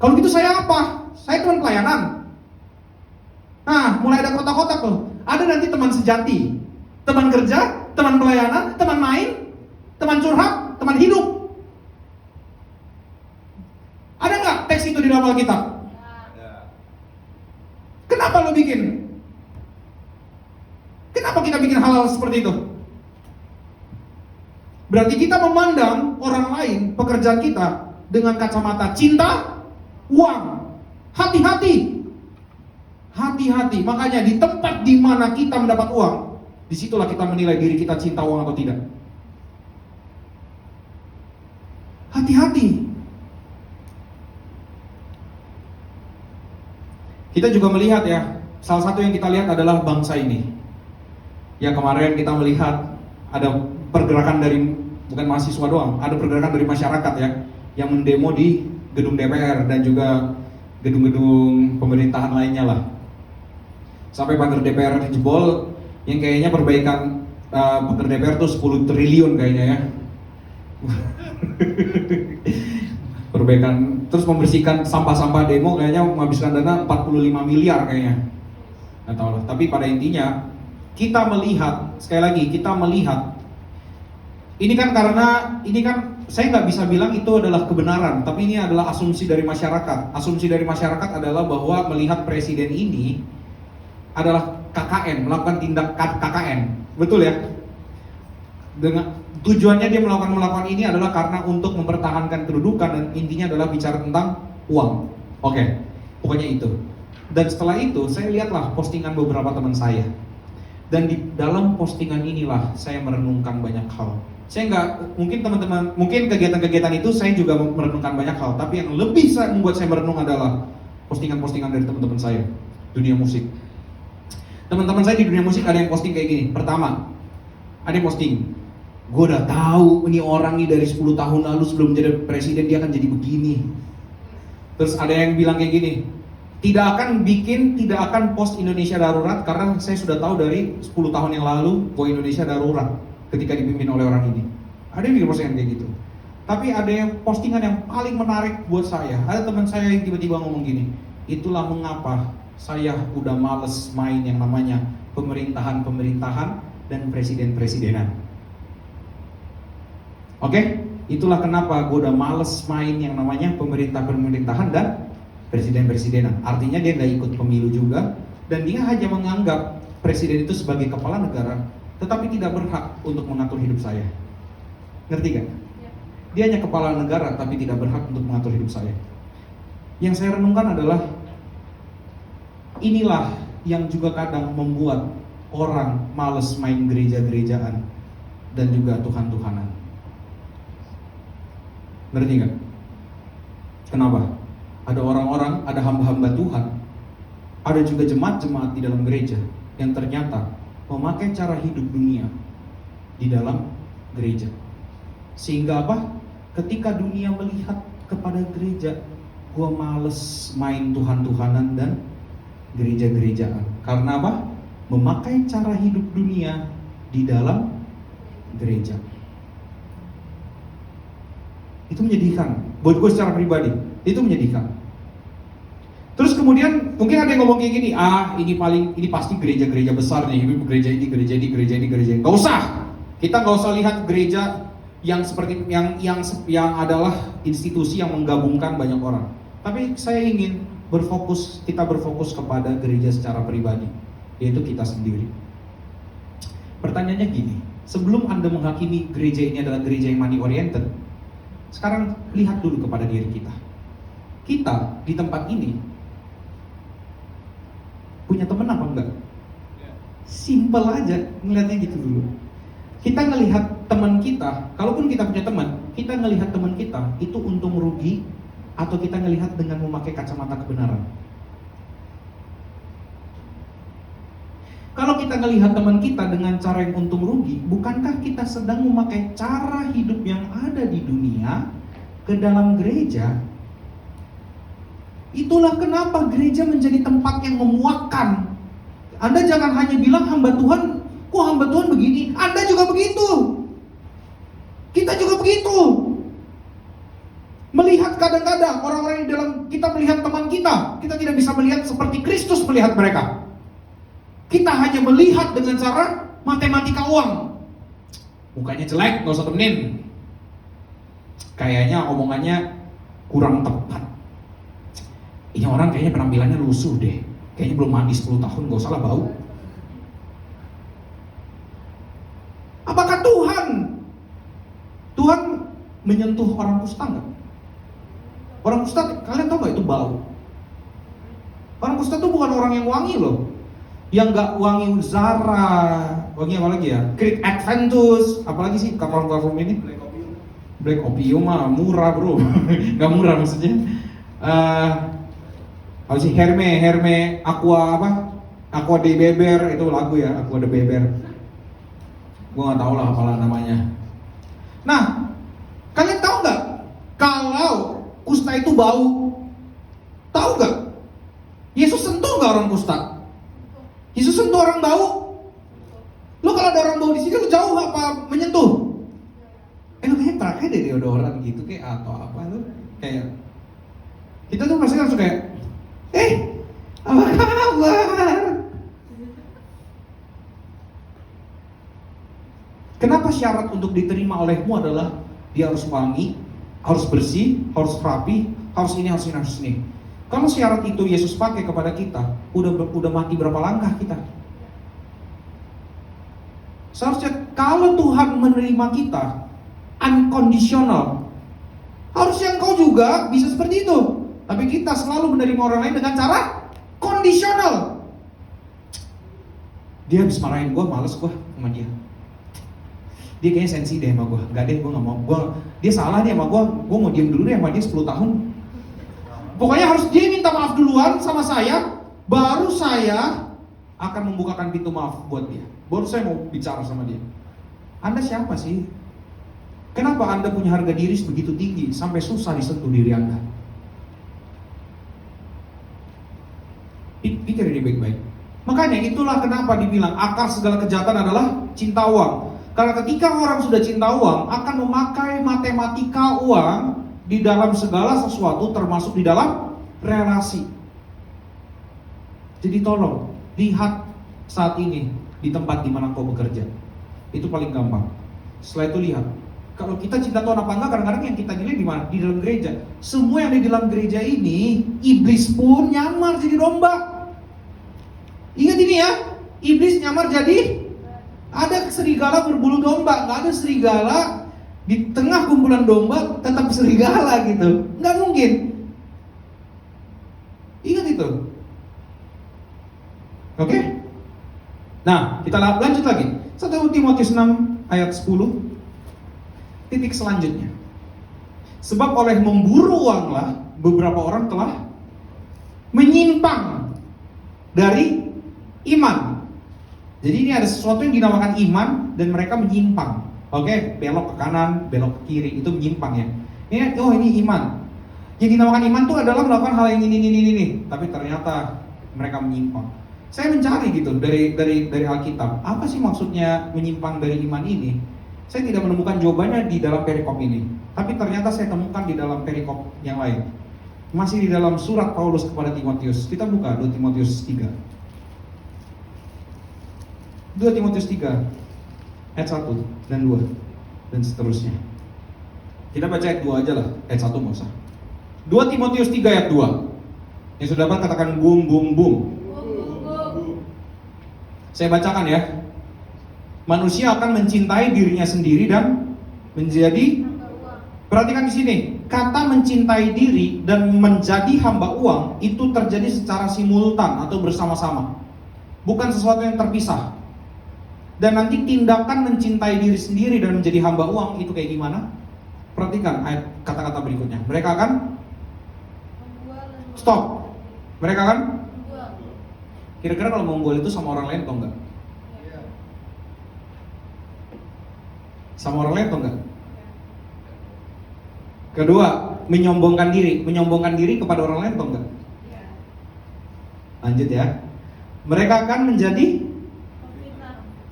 Kalau gitu saya apa? Saya teman pelayanan. Nah, mulai ada kotak-kotak tuh. Ada nanti teman sejati, teman kerja, teman pelayanan, teman main, teman curhat, teman hidup. Ada nggak teks itu di dalam Alkitab? Kenapa lo bikin? Kenapa kita bikin hal-hal seperti itu? Berarti kita memandang orang lain, pekerjaan kita dengan kacamata cinta, uang. Hati-hati. Hati-hati. Makanya di tempat di mana kita mendapat uang, disitulah kita menilai diri kita cinta uang atau tidak. Hati-hati. Kita juga melihat ya, salah satu yang kita lihat adalah bangsa ini. Ya kemarin kita melihat ada pergerakan dari, bukan mahasiswa doang, ada pergerakan dari masyarakat ya, yang mendemo di gedung DPR dan juga gedung-gedung pemerintahan lainnya lah. Sampai pagar DPR dijebol, yang kayaknya perbaikan pagar DPR tuh 10 triliun kayaknya ya. Perbaikan, terus membersihkan sampah-sampah demo kayaknya menghabiskan dana 45 miliar kayaknya. Nggak tahu lah, tapi pada intinya kita melihat, sekali lagi kita melihat, ini kan karena, ini kan saya nggak bisa bilang itu adalah kebenaran, tapi ini adalah asumsi dari masyarakat. Asumsi dari masyarakat adalah bahwa melihat presiden ini adalah KKN, melakukan tindak KKN, betul ya? Dengan tujuannya dia melakukan ini adalah karena untuk mempertahankan kedudukan dan intinya adalah bicara tentang uang. Oke, pokoknya itu. Dan setelah itu saya lihatlah postingan beberapa teman saya. Dan di dalam postingan inilah saya merenungkan banyak hal. Saya nggak, mungkin teman-teman, mungkin kegiatan-kegiatan itu saya juga merenungkan banyak hal. Tapi yang lebih membuat saya merenung adalah postingan-postingan dari teman-teman saya, dunia musik. Teman-teman saya di dunia musik ada yang posting kayak gini. Pertama, ada yang posting, gue udah tahu ini orang nih dari 10 tahun lalu sebelum jadi presiden dia akan jadi begini. Terus ada yang bilang kayak gini, tidak akan post Indonesia darurat karena saya sudah tahu dari 10 tahun yang lalu bahwa Indonesia darurat ketika dipimpin oleh orang ini. Ada yang bikin postingan kayak gitu. Tapi ada yang postingan yang paling menarik buat saya. Ada teman saya yang tiba-tiba ngomong gini, itulah mengapa saya udah males main yang namanya pemerintahan dan presiden-presidenan. Oke? Itulah kenapa gue udah males main yang namanya pemerintahan dan presiden-presidenan. Artinya dia nggak ikut pemilu juga, dan dia hanya menganggap presiden itu sebagai kepala negara, tetapi tidak berhak untuk mengatur hidup saya. Ngerti gak? Dia hanya kepala negara, tapi tidak berhak untuk mengatur hidup saya. Yang saya renungkan adalah, inilah yang juga kadang membuat orang males main gereja-gerejaan dan juga Tuhan-Tuhanan. Ngerti gak? Kenapa? Ada orang-orang, ada hamba-hamba Tuhan, ada juga jemaat-jemaat di dalam gereja yang ternyata memakai cara hidup dunia di dalam gereja. Sehingga apa? Ketika dunia melihat kepada gereja, gua males main Tuhan-Tuhanan dan gereja-gerejaan. Karena apa? Memakai cara hidup dunia di dalam gereja. Itu menyedihkan. Buat gue secara pribadi, itu menyedihkan. Terus kemudian mungkin ada yang ngomong kayak gini, ini pasti gereja-gereja besar nih, gereja ini. Gak usah. Kita gak usah lihat gereja yang seperti yang adalah institusi yang menggabungkan banyak orang. Tapi saya ingin kita berfokus kepada gereja secara pribadi, yaitu kita sendiri. Pertanyaannya gini, sebelum Anda menghakimi gereja ini adalah gereja yang money oriented, sekarang lihat dulu kepada diri kita. Kita di tempat ini punya teman apa enggak? Simple aja ngelihatnya gitu dulu. Kita ngelihat teman kita, kalaupun kita punya teman, kita ngelihat teman kita itu untung rugi atau kita ngelihat dengan memakai kacamata kebenaran. Kalau kita ngelihat teman kita dengan cara yang untung rugi, bukankah kita sedang memakai cara hidup yang ada di dunia ke dalam gereja? Itulah kenapa gereja menjadi tempat yang memuakkan. Anda jangan hanya bilang hamba Tuhan, kok hamba Tuhan begini? Anda juga begitu. Kita juga begitu. Melihat kadang-kadang orang-orang di dalam kita melihat teman kita tidak bisa melihat seperti Kristus melihat mereka. Kita hanya melihat dengan cara matematika uang. Mukanya jelek, gak usah temenin. Kayaknya omongannya kurang tepat. Ini orang kayaknya penampilannya lusuh deh. Kayaknya belum mandi 10 tahun, gak usah lah bau. Apakah Tuhan menyentuh orang kusta enggak? Orang kusta, kalian tahu gak itu bau? Orang kusta itu bukan orang yang wangi loh. Yang gak wangi Zara, wangi apa lagi ya? Creed Adventus, apalagi sih kapal-kapal ini? Black Opium mah murah bro. Gak murah maksudnya. Apa sih Herme Aqua apa? Aqua de Beber itu lagu ya, Aqua de Beber. Gua nggak tahu lah apalah namanya. Nah, kalian tahu nggak kalau kusta itu bau? Tahu nggak? Yesus sentuh nggak orang kusta? Yesus sentuh orang bau? Lo kalau ada orang bau di sini lo jauh apa menyentuh? Lo kayaknya pakai deh deodoran gitu kayak atau apa lo? Kayak kita tuh pasti langsung kayak, apa kabar? Kenapa syarat untuk diterima olehmu adalah dia harus wangi, harus bersih, harus rapi, harus ini, harus ini, harus ini. Kalau syarat itu Yesus pakai kepada kita, udah mati berapa langkah kita? Seharusnya kalau Tuhan menerima kita unconditional, harusnya engkau juga bisa seperti itu. Tapi kita selalu menerima orang lain dengan cara kondisional. Dia habis marahin gue, males gue sama dia. Dia kayaknya sensi deh sama gue. Gak deh, gue gak mau. Dia salah deh sama gue mau diem dulu deh sama dia 10 tahun. Pokoknya harus dia minta maaf duluan sama saya, baru saya akan membukakan pintu maaf buat dia. Baru saya mau bicara sama dia. Anda siapa sih? Kenapa Anda punya harga diri sebegitu tinggi sampai susah disentuh diri Anda? Pikir ini baik-baik. Makanya itulah kenapa dibilang akar segala kejahatan adalah cinta uang. Karena ketika orang sudah cinta uang, akan memakai matematika uang di dalam segala sesuatu, termasuk di dalam relasi. Jadi tolong lihat saat ini di tempat di mana kau bekerja. Itu paling gampang. Setelah itu lihat, kalau kita cinta Tuhan apa enggak, kadang-kadang yang kita nilai di mana? Di dalam gereja. Semua yang ada di dalam gereja ini, iblis pun nyamar jadi domba. Ingat ini ya, iblis nyamar jadi, ada serigala berbulu domba, nggak ada serigala di tengah kumpulan domba tetap serigala gitu, nggak mungkin. Ingat itu, oke? Nah, kita lanjut lagi. 1 Timotius 6 ayat 10. Titik selanjutnya. Sebab oleh memburu uanglah beberapa orang telah menyimpang dari iman. Jadi ini ada sesuatu yang dinamakan iman dan mereka menyimpang. Oke, belok ke kanan, belok ke kiri, itu menyimpang ya. Ini iman. Yang dinamakan iman itu adalah melakukan hal yang ini. Tapi ternyata mereka menyimpang. Saya mencari gitu dari Alkitab. Apa sih maksudnya menyimpang dari iman ini? Saya tidak menemukan jawabannya di dalam perikop ini. Tapi ternyata saya temukan di dalam perikop yang lain. Masih di dalam surat Paulus kepada Timotius. Kita buka 2 Timotius 3. 2 Timotius 3 ayat 1 dan 2 dan seterusnya. Kita baca ayat 2 aja lah, ayat 1 nggak usah. 2 Timotius 3 ayat 2. Yang sudah dapat katakan boom boom boom. Saya bacakan ya. Manusia akan mencintai dirinya sendiri dan menjadi, perhatikan di sini, kata mencintai diri dan menjadi hamba uang itu terjadi secara simultan atau bersama-sama. Bukan sesuatu yang terpisah. Dan nanti tindakan mencintai diri sendiri dan menjadi hamba uang itu kayak gimana? Perhatikan ayat kata-kata berikutnya. Mereka akan stop. Mereka akan kira-kira kalau membual itu sama orang lain atau enggak? Sama orang lain atau enggak? Kedua, menyombongkan diri. Menyombongkan diri kepada orang lain atau enggak? Lanjut ya. Mereka akan menjadi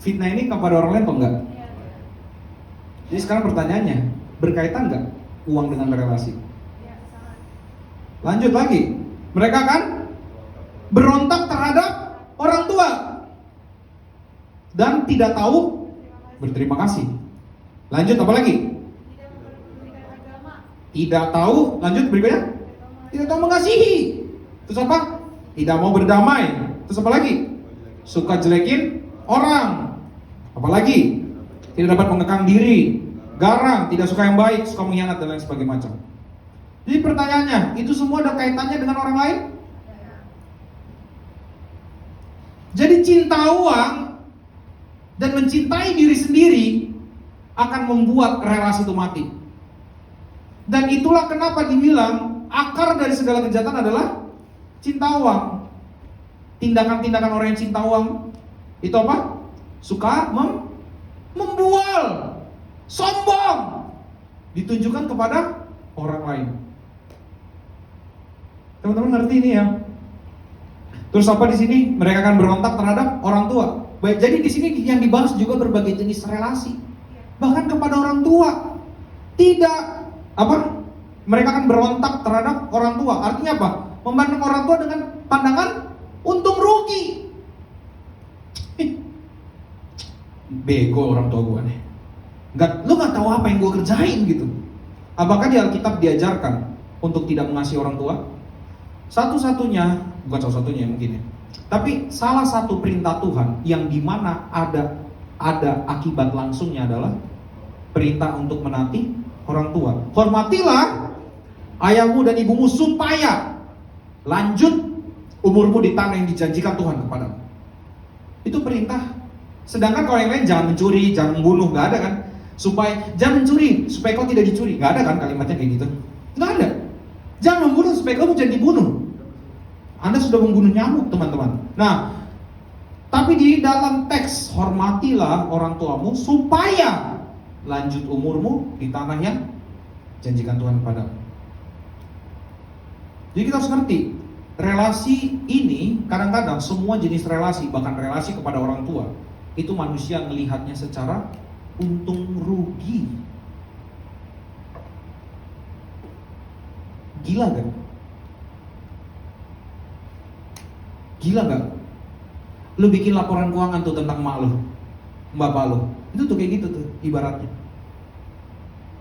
fitnah ini kepada orang lain atau enggak? Jadi sekarang pertanyaannya, berkaitan enggak uang dengan relasi? Lanjut lagi. Mereka akan berontak terhadap orang tua. dan tidak tahu berterima kasih. Lanjut apa lagi? Tidak tahu, lanjut berikutnya. Tidak tahu mengasihi. Terus apa? Tidak mau berdamai. Terus apa lagi? Suka jelekin orang. Apalagi? Tidak dapat mengekang diri, garang, tidak suka yang baik, suka mengkhianat dan lain sebagainya macam. Jadi pertanyaannya, itu semua ada kaitannya dengan orang lain? Jadi cinta uang dan mencintai diri sendiri akan membuat relasi itu mati. Dan itulah kenapa dibilang akar dari segala kejahatan adalah cinta uang. Tindakan-tindakan orang yang cinta uang itu apa? Suka membual, sombong, ditunjukkan kepada orang lain. Teman-teman ngerti ini ya? Terus apa di sini? Mereka akan berontak terhadap orang tua. Baik, jadi di sini yang dibahas juga berbagai jenis relasi, bahkan kepada orang tua. Tidak apa? Mereka akan berontak terhadap orang tua. Artinya apa? Memandang orang tua dengan pandangan untung rugi. Bego orang tua gue nih. Lu nggak tahu apa yang gue kerjain gitu. Apakah di Alkitab diajarkan untuk tidak mengasihi orang tua? Satu-satunya, bukan salah-satunya mungkin ya, tapi salah satu perintah Tuhan yang dimana ada akibat langsungnya adalah perintah untuk menaati orang tua. Hormatilah ayahmu dan ibumu supaya lanjut umurmu di tanah yang dijanjikan Tuhan kepadamu. Itu perintah. Sedangkan kalau yang lain jangan mencuri, jangan membunuh, nggak ada kan? Supaya jangan mencuri supaya kau tidak dicuri, nggak ada kan kalimatnya kayak gitu? Nggak ada. Jangan membunuh supaya kamu jangan dibunuh. Anda sudah membunuh nyamuk, teman-teman. Nah, tapi di dalam teks hormatilah orang tuamu supaya lanjut umurmu di tanah yang janjikan Tuhan kepadamu. Jadi kita harus ngerti, relasi ini kadang-kadang semua jenis relasi, bahkan relasi kepada orang tua, itu manusia melihatnya secara untung rugi. Gila gak? Gila gak? Lu bikin laporan keuangan tuh tentang mak lu, bapak lu, itu tuh kayak gitu tuh ibaratnya.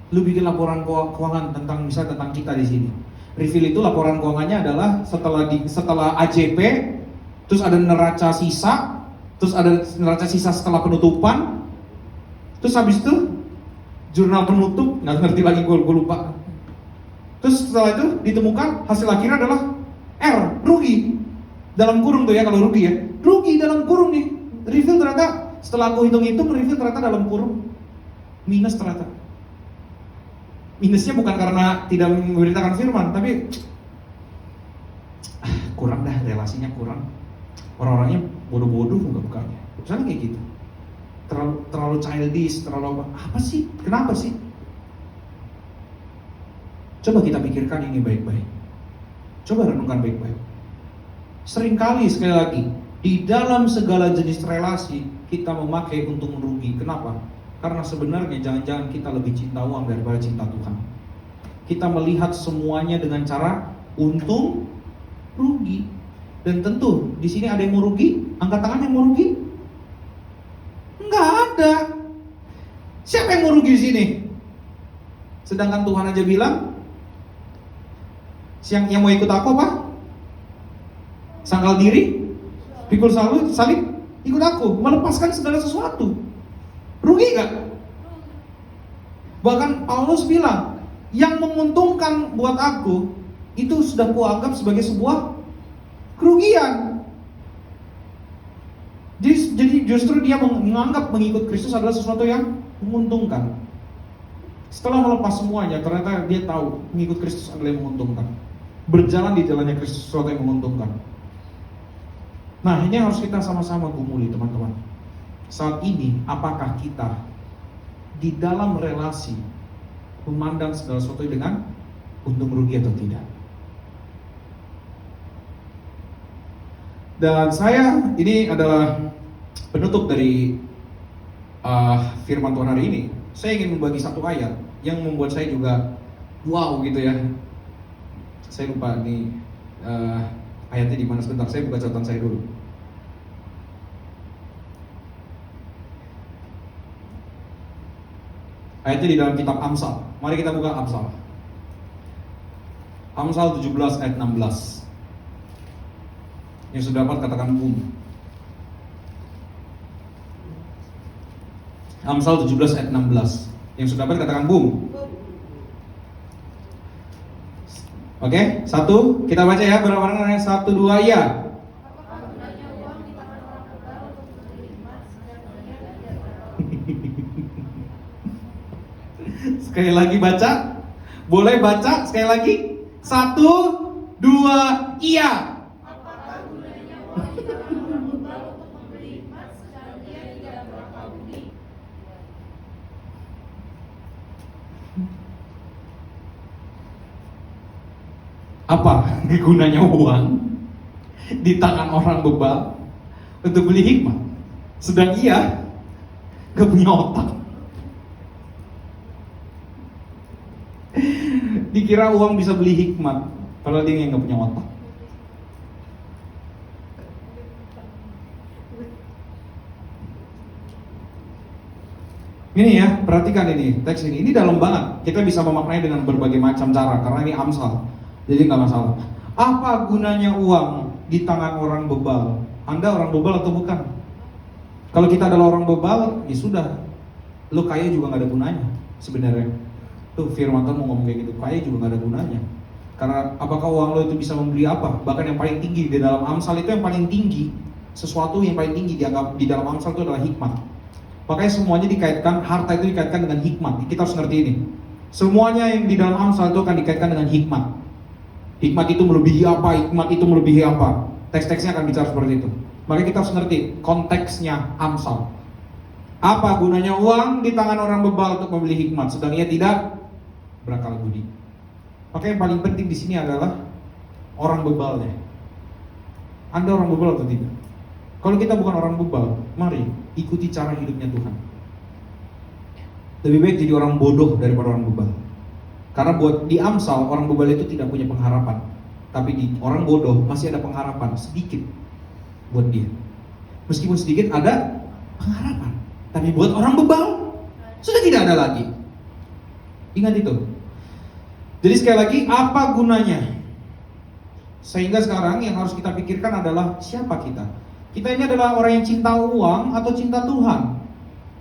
Lu bikin laporan keuangan tentang misalnya tentang kita di sini. Reveal itu laporan keuangannya adalah setelah AJP, terus ada neraca sisa, terus ada neraca sisa setelah penutupan, terus habis itu jurnal penutup, nggak ngerti lagi gue lupa. Terus setelah itu ditemukan hasil akhirnya adalah R, rugi. Dalam kurung tuh ya kalau rugi ya, rugi dalam kurung nih. Reveal ternyata setelah aku hitung-hitung, reveal ternyata dalam kurung minus ternyata. Minusnya bukan karena tidak memberitakan firman, tapi kurang dah, relasinya kurang. Orang-orangnya bodoh-bodoh buka-bukanya. Misalnya kayak gitu. Terlalu childish, terlalu apa sih? Kenapa sih? Coba kita pikirkan ini baik-baik. Coba renungkan baik-baik. Seringkali sekali lagi di dalam segala jenis relasi kita memakai untung rugi. Kenapa? Karena sebenarnya jangan-jangan kita lebih cinta uang daripada cinta Tuhan. Kita melihat semuanya dengan cara untung rugi. Dan tentu di sini ada yang mau rugi? Angkat tangan yang mau rugi? Enggak ada. Siapa yang mau rugi di sini? Sedangkan Tuhan aja bilang, yang mau ikut aku apa? Sangkal diri, pikul salib, ikut aku, melepaskan segala sesuatu. Rugi gak? Bahkan Paulus bilang, yang menguntungkan buat aku itu sudah kuanggap sebagai sebuah kerugian. Jadi justru dia menganggap mengikut Kristus adalah sesuatu yang menguntungkan. Setelah melepas semuanya, ternyata dia tahu mengikut Kristus adalah yang menguntungkan. Berjalan di jalannya Kristus sesuatu yang menguntungkan. Nah, ini harus kita sama-sama gumuli, teman-teman. Saat ini, apakah kita di dalam relasi memandang segala sesuatu dengan untung rugi atau tidak? Dan saya, ini adalah penutup dari firman Tuhan hari ini. Saya ingin membagi satu ayat yang membuat saya juga wow gitu ya. Saya lupa nih ayatnya di mana, sebentar saya buka catatan saya dulu. Ayatnya di dalam kitab Amsal. Mari kita buka Amsal. Amsal 17 ayat 16. Yang sudah dapat katakan boom. Amsal 17 ayat 16. Yang sudah dapat katakan boom. Oke, satu, kita baca ya bareng-bareng. 1, 2, ya. Sekali lagi baca. Boleh baca sekali lagi. 1, 2, iya. Apa gunanya uang di tangan orang bebal untuk beli hikmat, sedang ia gak punya otak? Dikira uang bisa beli hikmat, padahal dia yang gak punya otak. Ini ya, perhatikan ini teks ini dalam banget. Kita bisa memaknai dengan berbagai macam cara karena ini Amsal. Jadi nggak masalah. Apa gunanya uang di tangan orang bebal? Anda orang bebal atau bukan? Kalau kita adalah orang bebal, ya sudah. Lo kaya juga nggak ada gunanya sebenarnya. Tuh firman Tuhan mau ngomong kayak gitu. Kaya juga nggak ada gunanya. Karena apakah uang lo itu bisa membeli apa? Bahkan yang paling tinggi di dalam Amsal itu yang paling tinggi. Sesuatu yang paling tinggi dianggap di dalam Amsal itu adalah hikmat. Makanya semuanya dikaitkan, harta itu dikaitkan dengan hikmat. Kita harus ngerti ini. Semuanya yang di dalam Amsal itu akan dikaitkan dengan hikmat. Hikmat itu melebihi apa? Hikmat itu melebihi apa? Teks-teksnya akan bicara seperti itu. Makanya kita harus ngerti konteksnya Amsal. Apa gunanya uang di tangan orang bebal untuk membeli hikmat, sedang ia tidak berakal budi? Maka yang paling penting di sini adalah orang bebalnya. Anda orang bebal atau tidak? Kalau kita bukan orang bebal, mari ikuti cara hidupnya Tuhan. Lebih baik jadi orang bodoh daripada orang bebal. Karena buat di Amsal, orang bebal itu tidak punya pengharapan. Tapi di orang bodoh masih ada pengharapan sedikit buat dia. Meskipun sedikit ada pengharapan. Tapi buat orang bebal sudah tidak ada lagi. Ingat itu. Jadi sekali lagi, apa gunanya? Sehingga sekarang yang harus kita pikirkan adalah siapa kita? Kita ini adalah orang yang cinta uang atau cinta Tuhan?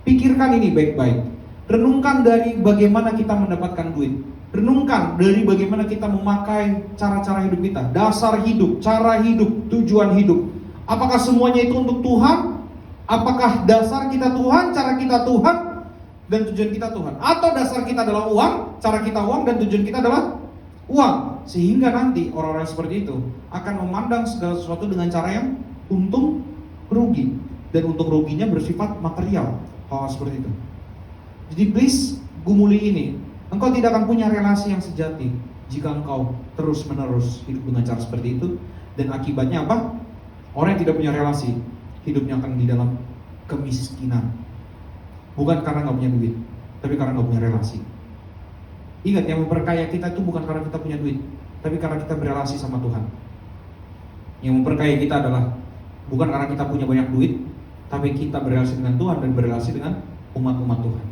Pikirkan ini baik-baik. Renungkan dari bagaimana kita mendapatkan duit. Renungkan dari bagaimana kita memakai cara-cara hidup kita, dasar hidup, cara hidup, tujuan hidup. Apakah semuanya itu untuk Tuhan? Apakah dasar kita Tuhan, cara kita Tuhan, dan tujuan kita Tuhan? Atau dasar kita adalah uang, cara kita uang, dan tujuan kita adalah uang? Sehingga nanti orang-orang seperti itu akan memandang segala sesuatu dengan cara yang untung rugi, dan untung ruginya bersifat material, hal seperti itu. Jadi please gumuli ini. Engkau tidak akan punya relasi yang sejati jika engkau terus-menerus hidup dengan cara seperti itu. Dan akibatnya apa? Orang yang tidak punya relasi, hidupnya akan di dalam kemiskinan. Bukan karena nggak punya duit, tapi karena nggak punya relasi. Ingat, yang memperkaya kita itu bukan karena kita punya duit, tapi karena kita berelasi sama Tuhan. Yang memperkaya kita adalah bukan karena kita punya banyak duit, tapi kita berelasi dengan Tuhan dan berelasi dengan umat-umat Tuhan.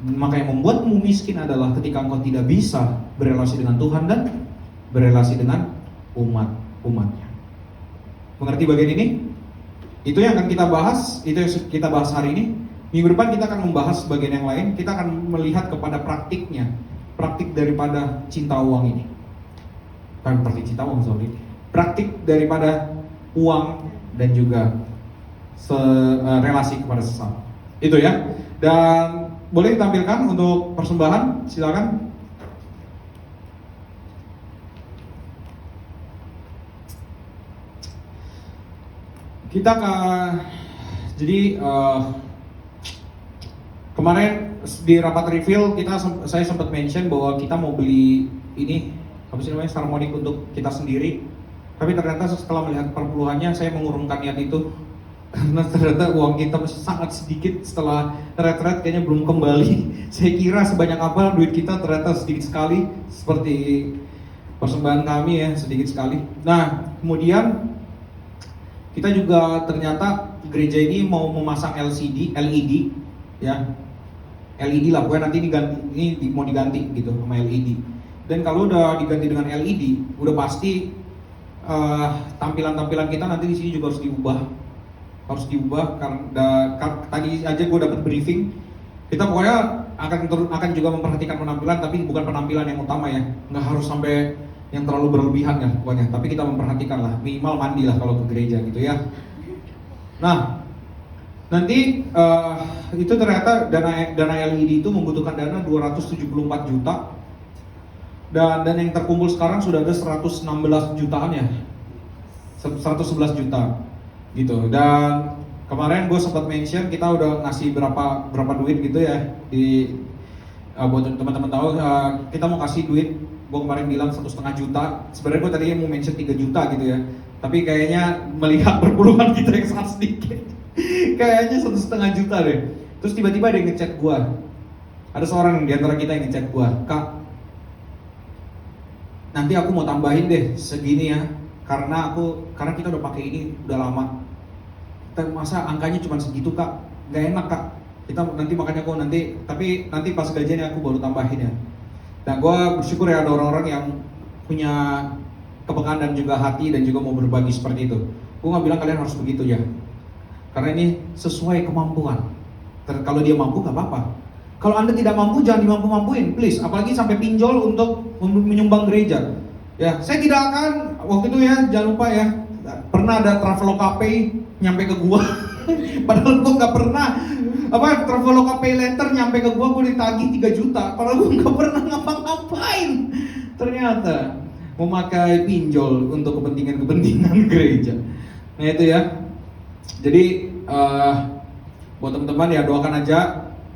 Maka yang membuatmu miskin adalah ketika engkau tidak bisa berelasi dengan Tuhan dan berelasi dengan umat-umatnya. Mengerti bagian ini? Itu yang akan kita bahas, itu yang kita bahas hari ini. Minggu depan kita akan membahas bagian yang lain. Kita akan melihat kepada praktiknya, praktik daripada cinta uang ini. Bukan praktik cinta uang, sorry. Praktik daripada uang dan juga relasi kepada sesama. Itu ya. Dan boleh ditampilkan untuk persembahan, silakan. Kita jadi kemarin di rapat reveal saya sempat mention bahwa kita mau beli ini apa sih namanya, harmonik untuk kita sendiri. Tapi ternyata setelah melihat perpuluhannya saya mengurungkan niat itu. Karena ternyata uang kita masih sangat sedikit setelah retret, kayaknya belum kembali. Saya kira sebanyak apa duit kita, ternyata sedikit sekali. Seperti persembahan kami ya, sedikit sekali. Nah, kemudian kita juga ternyata gereja ini mau memasang LED ya. LED lah, pokoknya nanti mau diganti gitu sama LED. Dan kalau udah diganti dengan LED, udah pasti tampilan-tampilan kita nanti di sini juga harus diubah karena tadi aja gue dapat briefing, kita pokoknya akan juga memperhatikan penampilan, tapi bukan penampilan yang utama ya, nggak harus sampai yang terlalu berlebihan ya pokoknya, tapi kita memperhatikan lah, minimal mandi lah kalau ke gereja gitu ya. Nah, nanti itu ternyata dana LED itu membutuhkan dana 274 juta dan yang terkumpul sekarang sudah ada 116 jutaan ya, 111 juta gitu. Dan kemarin gue sempat mention kita udah ngasih berapa duit gitu ya buat teman-teman tahu, kita mau kasih duit. Gue kemarin bilang 1,5 juta, sebenarnya gue tadinya mau mention 3 juta gitu ya, tapi kayaknya melihat perpuluhan kita yang sangat sedikit kayaknya 1,5 juta deh. Terus tiba-tiba ada yang ngechat gue, ada seorang di antara kita yang ngechat gue, "Kak, nanti aku mau tambahin deh segini ya, karena kita udah pakai ini udah lama. Masa angkanya cuma segitu Kak, nggak enak Kak. Tapi nanti pas gajiannya aku baru tambahin ya." Nah, gue bersyukur ya ada orang-orang yang punya kepekaan dan juga hati dan juga mau berbagi seperti itu. Gue nggak bilang kalian harus begitu ya, karena ini sesuai kemampuan. Kalau dia mampu nggak apa-apa. Kalau Anda tidak mampu, jangan dimampu-mampuin, please. Apalagi sampai pinjol untuk menyumbang gereja. Ya, saya tidak akan waktu itu ya, jangan lupa ya. Pernah ada Traveloka Pay nyampe ke gua. Padahal gua nggak pernah. Traveloka Pay letter nyampe ke gua ditagih 3 juta. Padahal gua nggak pernah ngapa-ngapain. Ternyata memakai pinjol untuk kepentingan gereja. Nah itu ya. Jadi buat teman-teman ya doakan aja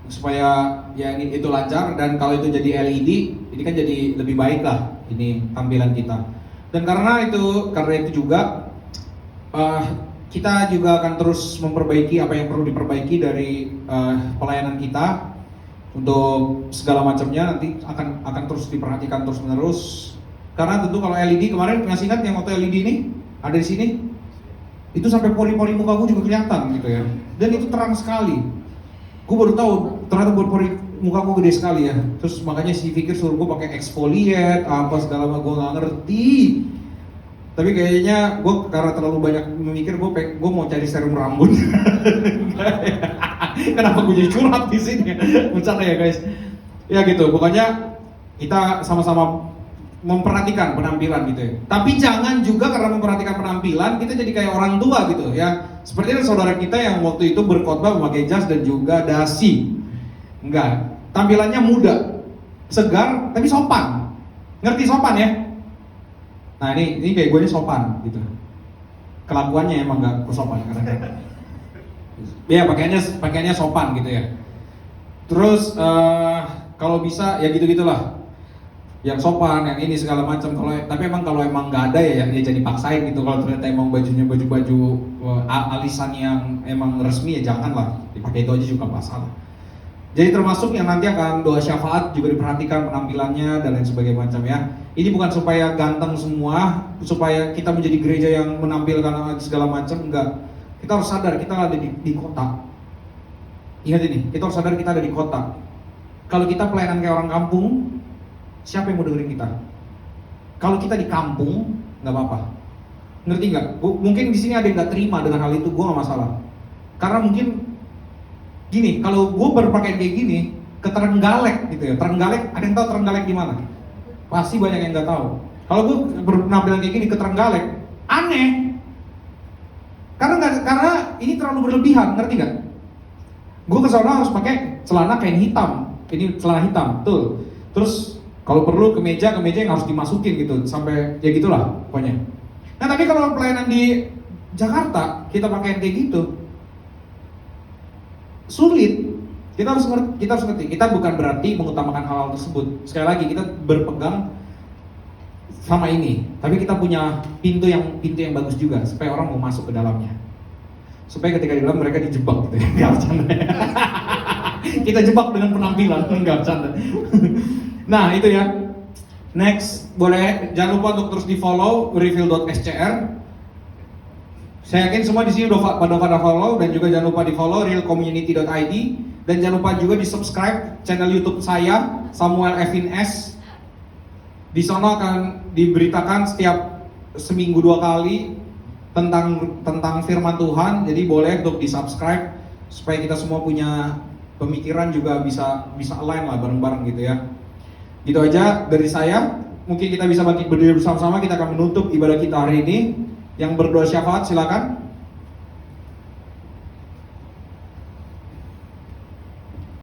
supaya ya itu lancar, dan kalau itu jadi LED ini kan jadi lebih baik lah ini tampilan kita. Dan karena itu juga kita juga akan terus memperbaiki apa yang perlu diperbaiki dari pelayanan kita untuk segala macamnya, nanti akan terus diperhatikan terus menerus. Karena tentu kalau LED kemarin masih ingat yang waktu LED ini ada di sini, itu sampai pori-pori muka gue juga kelihatan gitu ya, dan itu terang sekali. Gue baru tahu ternyata pori muka gue gede sekali ya. Terus makanya si pikir suruh gue pakai exfoliate apa segala macam, gue nggak ngerti. Tapi kayaknya gue karena terlalu banyak memikir, gue mau cari serum rambut. Kenapa gue jadi curhat di sini? Bercanda ya guys. Ya gitu. Pokoknya kita sama-sama memperhatikan penampilan gitu ya. Tapi jangan juga karena memperhatikan penampilan kita jadi kayak orang tua gitu ya. Seperti ada saudara kita yang waktu itu berkhotbah memakai jas dan juga dasi. Enggak, tampilannya muda, segar, tapi sopan. Ngerti sopan ya? Nah ini kayak gue ini sopan gitu. Kelakuannya emang nggak sopan kadang-kadang. Ya pakaiannya sopan gitu ya. Terus kalau bisa ya gitu-gitulah. Yang sopan, yang ini segala macam. Tapi kalau emang nggak ada ya yang dia jadi paksain gitu. Kalau ternyata emang bajunya baju alisan yang emang resmi ya janganlah dipakai, itu aja juga nggak masalah. Jadi termasuk yang nanti akan doa syafaat juga diperhatikan penampilannya dan lain sebagainya macam ya. Ini bukan supaya ganteng semua, supaya kita menjadi gereja yang menampilkan segala macam, enggak. Kita harus sadar kita ada di kota. Ingat ini, kita harus sadar kita ada di kota. Kalau kita pelayanan kayak orang kampung, siapa yang mau dengerin kita? Kalau kita di kampung, nggak apa-apa. Ngerti nggak? Mungkin di sini ada yang nggak terima dengan hal itu, gue nggak masalah. Karena mungkin gini, kalau gue berpakaian kayak gini ke Trenggalek gitu ya. Trenggalek, ada yang tahu Trenggalek di mana? Pasti banyak yang nggak tahu. Kalau gue berpenampilan kayak gini ke Trenggalek, aneh. Karena ini terlalu berlebihan, ngerti nggak? Gue ke sana harus pakai celana kain hitam. Ini celana hitam, tuh. Terus kalau perlu kemeja yang harus dimasukin gitu, sampai ya gitulah pokoknya. Nah tapi kalau pelayanan di Jakarta kita pakai kayak gitu, sulit. Kita harus ngerti. Kita bukan berarti mengutamakan hal tersebut. Sekali lagi kita berpegang sama ini, tapi kita punya pintu yang bagus juga supaya orang mau masuk ke dalamnya. Supaya ketika di dalam mereka dijebak gitu ya. Enggak bercanda. Kita jebak dengan penampilan, enggak bercanda. Nah itu ya. Next, boleh jangan lupa untuk terus di follow reveal.scr. Saya yakin semua di sini pada follow, dan juga jangan lupa di follow realcommunity.id Dan jangan lupa juga di subscribe channel YouTube saya, Samuel Evin S. Di sana akan diberitakan setiap seminggu 2 kali tentang firman Tuhan. Jadi boleh untuk di subscribe supaya kita semua punya pemikiran juga bisa align lah bareng-bareng gitu ya. Gitu aja dari saya. Mungkin kita bisa bangkit berdiri bersama-sama. Kita akan menutup ibadah kita hari ini. Yang berdoa syafaat silakan.